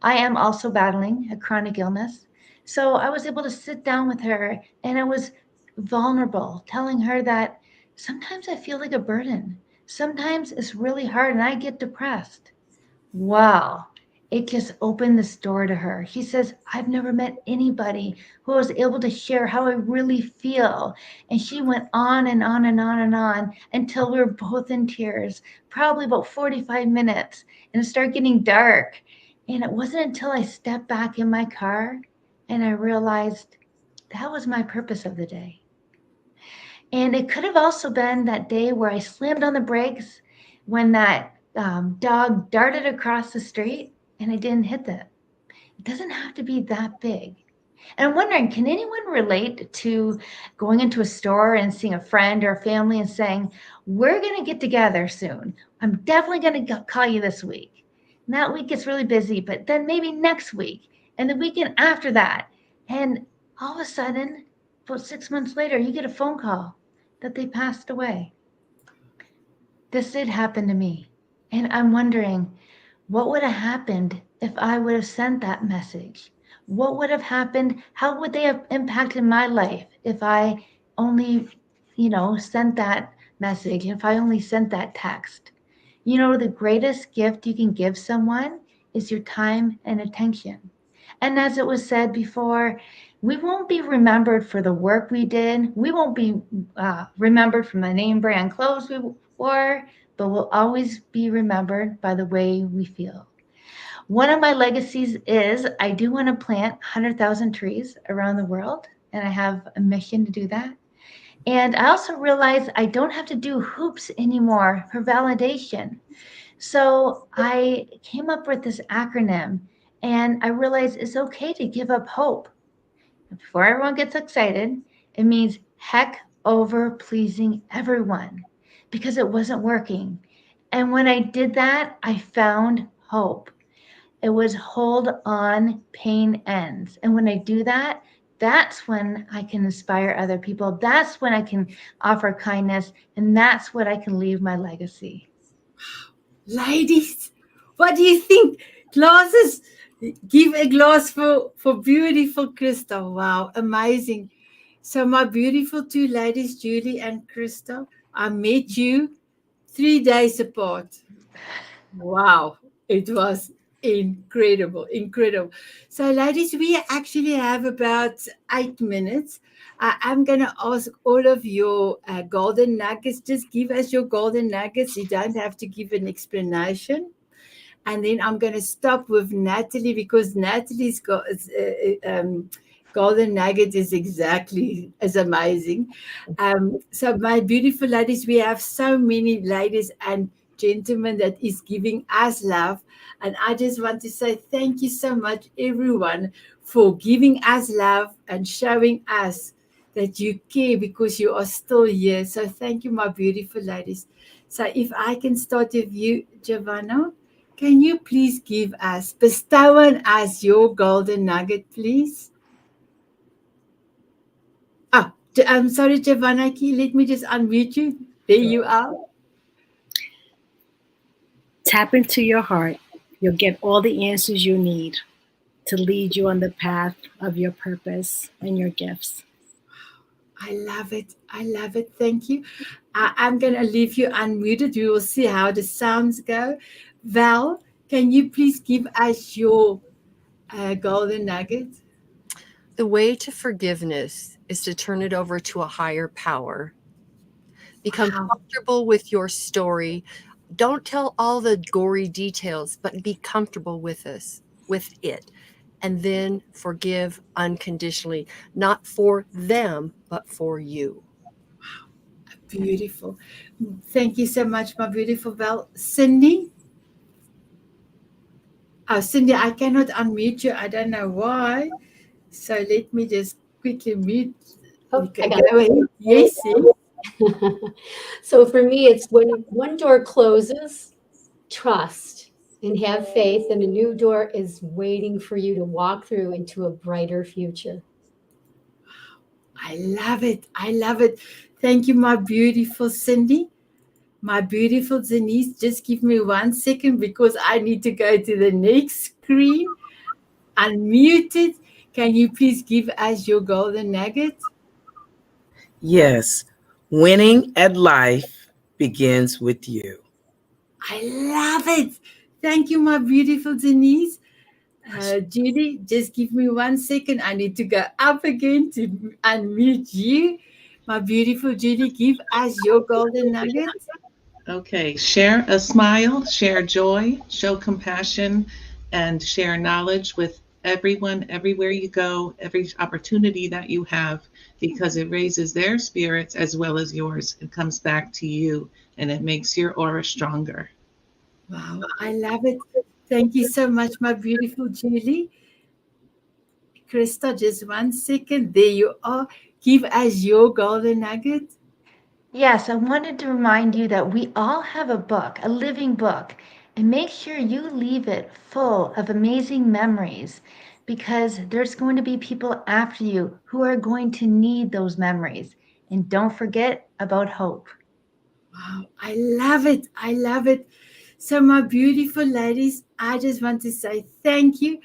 I am also battling a chronic illness. So I was able to sit down with her, and I was vulnerable, telling her that sometimes I feel like a burden. Sometimes it's really hard and I get depressed. Wow. It just opened this door to her. She says, I've never met anybody who was able to share how I really feel. And she went on and on and on and on until we were both in tears, probably about 45 minutes. And it started getting dark. And it wasn't until I stepped back in my car and I realized that was my purpose of the day. And it could have also been that day where I slammed on the brakes when that dog darted across the street and I didn't hit that. It doesn't have to be that big. And I'm wondering, can anyone relate to going into a store and seeing a friend or a family and saying, we're going to get together soon. I'm definitely going to call you this week. And that week gets really busy, but then maybe next week and the weekend after that. And all of a sudden, about 6 months later, you get a phone call that they passed away. This did happen to me. And I'm wondering, what would have happened if I would have sent that message? What would have happened? How would they have impacted my life if I only, sent that message, if I only sent that text? The greatest gift you can give someone is your time and attention. And as it was said before, we won't be remembered for the work we did. We won't be remembered from the name brand clothes we wore, but we'll always be remembered by the way we feel. One of my legacies is I do want to plant 100,000 trees around the world, and I have a mission to do that. And I also realize I don't have to do hoops anymore for validation. So I came up with this acronym, and I realized it's okay to give up hope. Before everyone gets excited, it means heck over pleasing everyone because it wasn't working. And when I did that, I found hope. It was hold on, pain ends. And when I do that, that's when I can inspire other people. That's when I can offer kindness. And that's when I can leave my legacy. Ladies, what do you think? Glasses, give a glass for beautiful Crystal. Wow, amazing. So my beautiful two ladies, Julie and Crystal, I met you 3 days apart. Wow, it was incredible, incredible. So ladies, we actually have about 8 minutes. I'm going to ask all of your golden nuggets. Just give us your golden nuggets. You don't have to give an explanation. And then I'm going to stop with Natalie because Natalie's got golden nugget is exactly as amazing. So my beautiful ladies, we have so many ladies and gentlemen that is giving us love. And I just want to say thank you so much, everyone, for giving us love and showing us that you care because you are still here. So thank you, my beautiful ladies. So if I can start with you, Giovanna, can you please bestow on us your golden nugget, please? I'm sorry, Giovanna, let me just unmute you. There you are. Tap into your heart. You'll get all the answers you need to lead you on the path of your purpose and your gifts. I love it. I love it. Thank you. I'm going to leave you unmuted. We will see how the sounds go. Val, can you please give us your golden nugget? The way to forgiveness is to turn it over to a higher power. Become comfortable with your story. Don't tell all the gory details, but be comfortable with it. And then forgive unconditionally, not for them, but for you. Beautiful. Thank you so much, my beautiful Val. Cindy? Oh, Cindy, I cannot unmute you. I don't know why. So let me just quickly mute. Okay, Go ahead. Yes, yes. So for me, it's when one door closes, trust and have faith, and a new door is waiting for you to walk through into a brighter future. I love it. I love it. Thank you, my beautiful Cindy. My beautiful Denise, just give me 1 second because I need to go to the next screen. Unmuted. Can you please give us your golden nugget? Yes, winning at life begins with you. I love it. Thank you, my beautiful Denise. Judy, just give me 1 second. I need to go up again to unmute you. My beautiful Judy, give us your golden nugget. Okay, share a smile, share joy, show compassion, and share knowledge with everyone, everywhere you go, every opportunity that you have, because it raises their spirits as well as yours. It comes back to you and it makes your aura stronger. Wow, I love it. Thank you so much, my beautiful Julie. Krista, just 1 second. There you are. Give us your golden nugget. Yes, I wanted to remind you that we all have a book, a living book, and make sure you leave it full of amazing memories because there's going to be people after you who are going to need those memories. And don't forget about hope. Wow, I love it. I love it. So, my beautiful ladies, I just want to say thank you.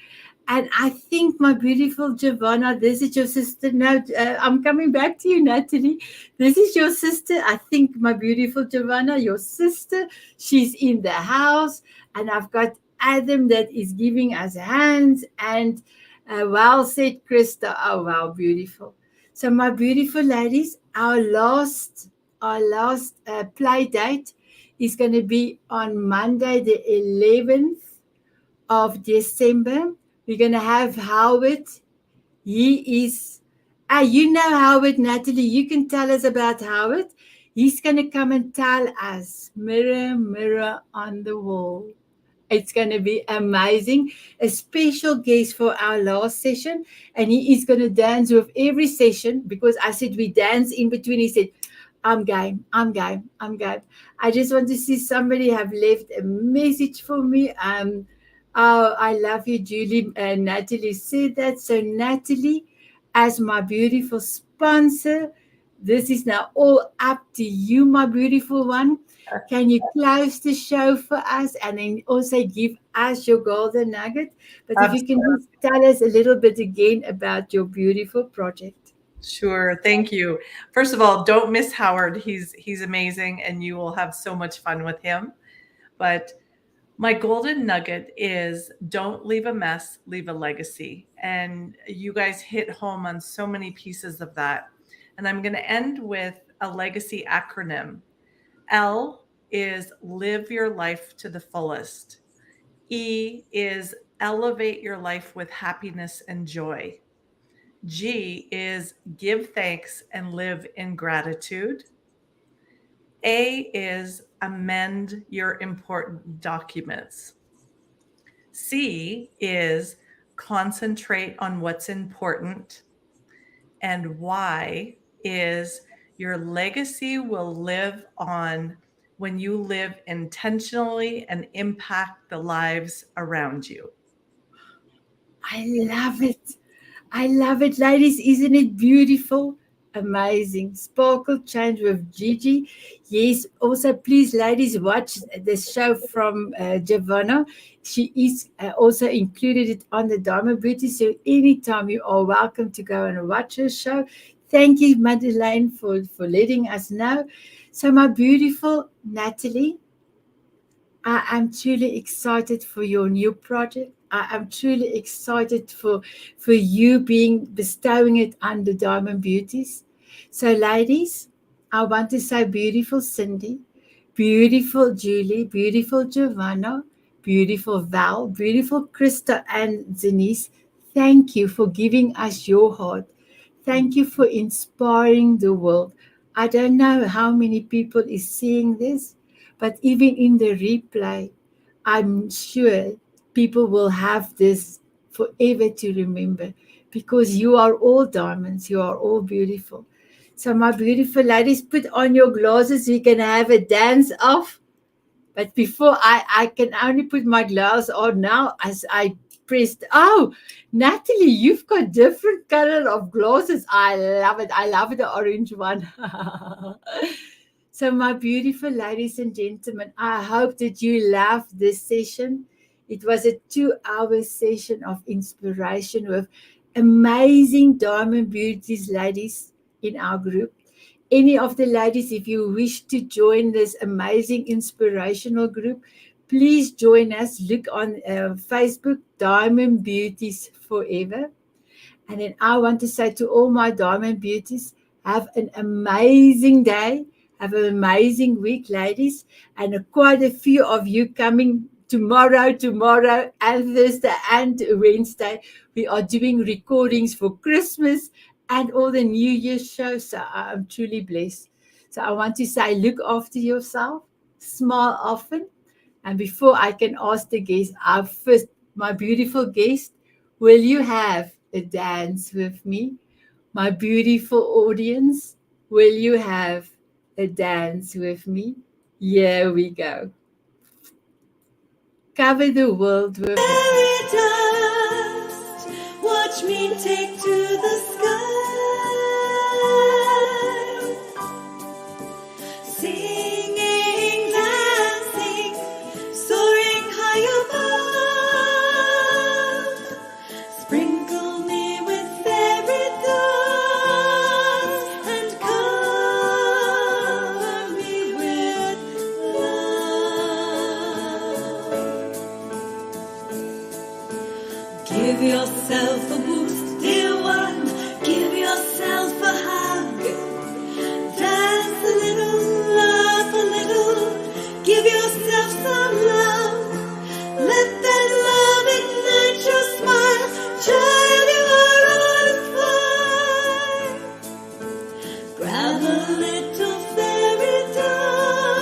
And I think, my beautiful Giovanna, this is your sister. No, I'm coming back to you, Natalie. This is your sister. I think, my beautiful Giovanna, your sister, she's in the house. And I've got Adam that is giving us hands. And well said, Krista. Oh, wow, beautiful. So, my beautiful ladies, our last play date is going to be on Monday, the 11th of December. We're going to have Howard. He is, you know Howard, Natalie. You can tell us about Howard. He's going to come and tell us, mirror, mirror on the wall. It's going to be amazing. A special guest for our last session. And he is going to dance with every session because I said we dance in between. He said, I'm game. I'm game. I'm game. I just want to see somebody have left a message for me. Oh, I love you, Julie. Natalie said that. So, Natalie, as my beautiful sponsor, this is now all up to you, my beautiful one. Can you close the show for us and then also give us your golden nugget? But if you can just tell us a little bit again about your beautiful project. Sure. Thank you. First of all, don't miss Howard. He's amazing and you will have so much fun with him. But my golden nugget is don't leave a mess, leave a legacy. And you guys hit home on so many pieces of that. And I'm going to end with a legacy acronym. L is live your life to the fullest. E is elevate your life with happiness and joy. G is give thanks and live in gratitude. A is amend your important documents. C is concentrate on what's important. And Y is your legacy will live on when you live intentionally and impact the lives around you. I love it. I love it, ladies. Isn't it beautiful? Amazing. Sparkle Change with Gigi. Yes, also, please, ladies, watch the show from Giovanna. She is also included it on the Diamond Beauty. So, anytime you are welcome to go and watch her show. Thank you, Madeleine, for letting us know. So, my beautiful Natalie, I am truly excited for your new project. I am truly excited for you bestowing it on the Diamond Beauties. So, ladies, I want to say beautiful Cindy, beautiful Julie, beautiful Giovanna, beautiful Val, beautiful Krista and Denise. Thank you for giving us your heart. Thank you for inspiring the world. I don't know how many people is seeing this, but even in the replay, I'm sure people will have this forever to remember, because you are all diamonds, you are all beautiful. So, my beautiful ladies, put on your glasses. We can have a dance off. But before I can only put my glass on now as I pressed. Oh, Natalie, you've got different color of glasses. I love it. I love the orange one. So, my beautiful ladies and gentlemen, I hope that you loved this session. It was a 2-hour session of inspiration with amazing Diamond Beauties ladies in our group. Any of the ladies, if you wish to join this amazing inspirational group, please join us. Look on Facebook, Diamond Beauties Forever. And then I want to say to all my Diamond Beauties, have an amazing day. Have an amazing week, ladies. And quite a few of you coming tomorrow, and Thursday and Wednesday. We are doing recordings for Christmas and all the New Year's shows. So I'm truly blessed. So I want to say, look after yourself, smile often. And before I can ask the guest, my beautiful guest, will you have a dance with me? My beautiful audience, will you have a dance with me? Here we go. Cover the world with fairy dust. Watch me take to the sky, singing, dancing, soaring high above. Sprinkle me with fairy dust and cover me with love. Give yourself a boost, dear one. Give yourself a hug. Dance a little, laugh a little. Give yourself some love. Let that love ignite your smile. Child, you are on fire. Grab a little fairy dust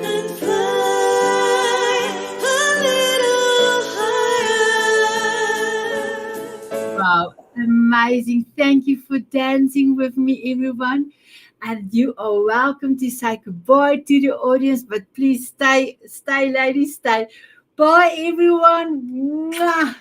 and fly a little higher. Wow, amazing. Thank you for dancing with me, everyone. And you are welcome to say goodbye to the audience, but please stay, ladies, stay. Bye, everyone. Mwah.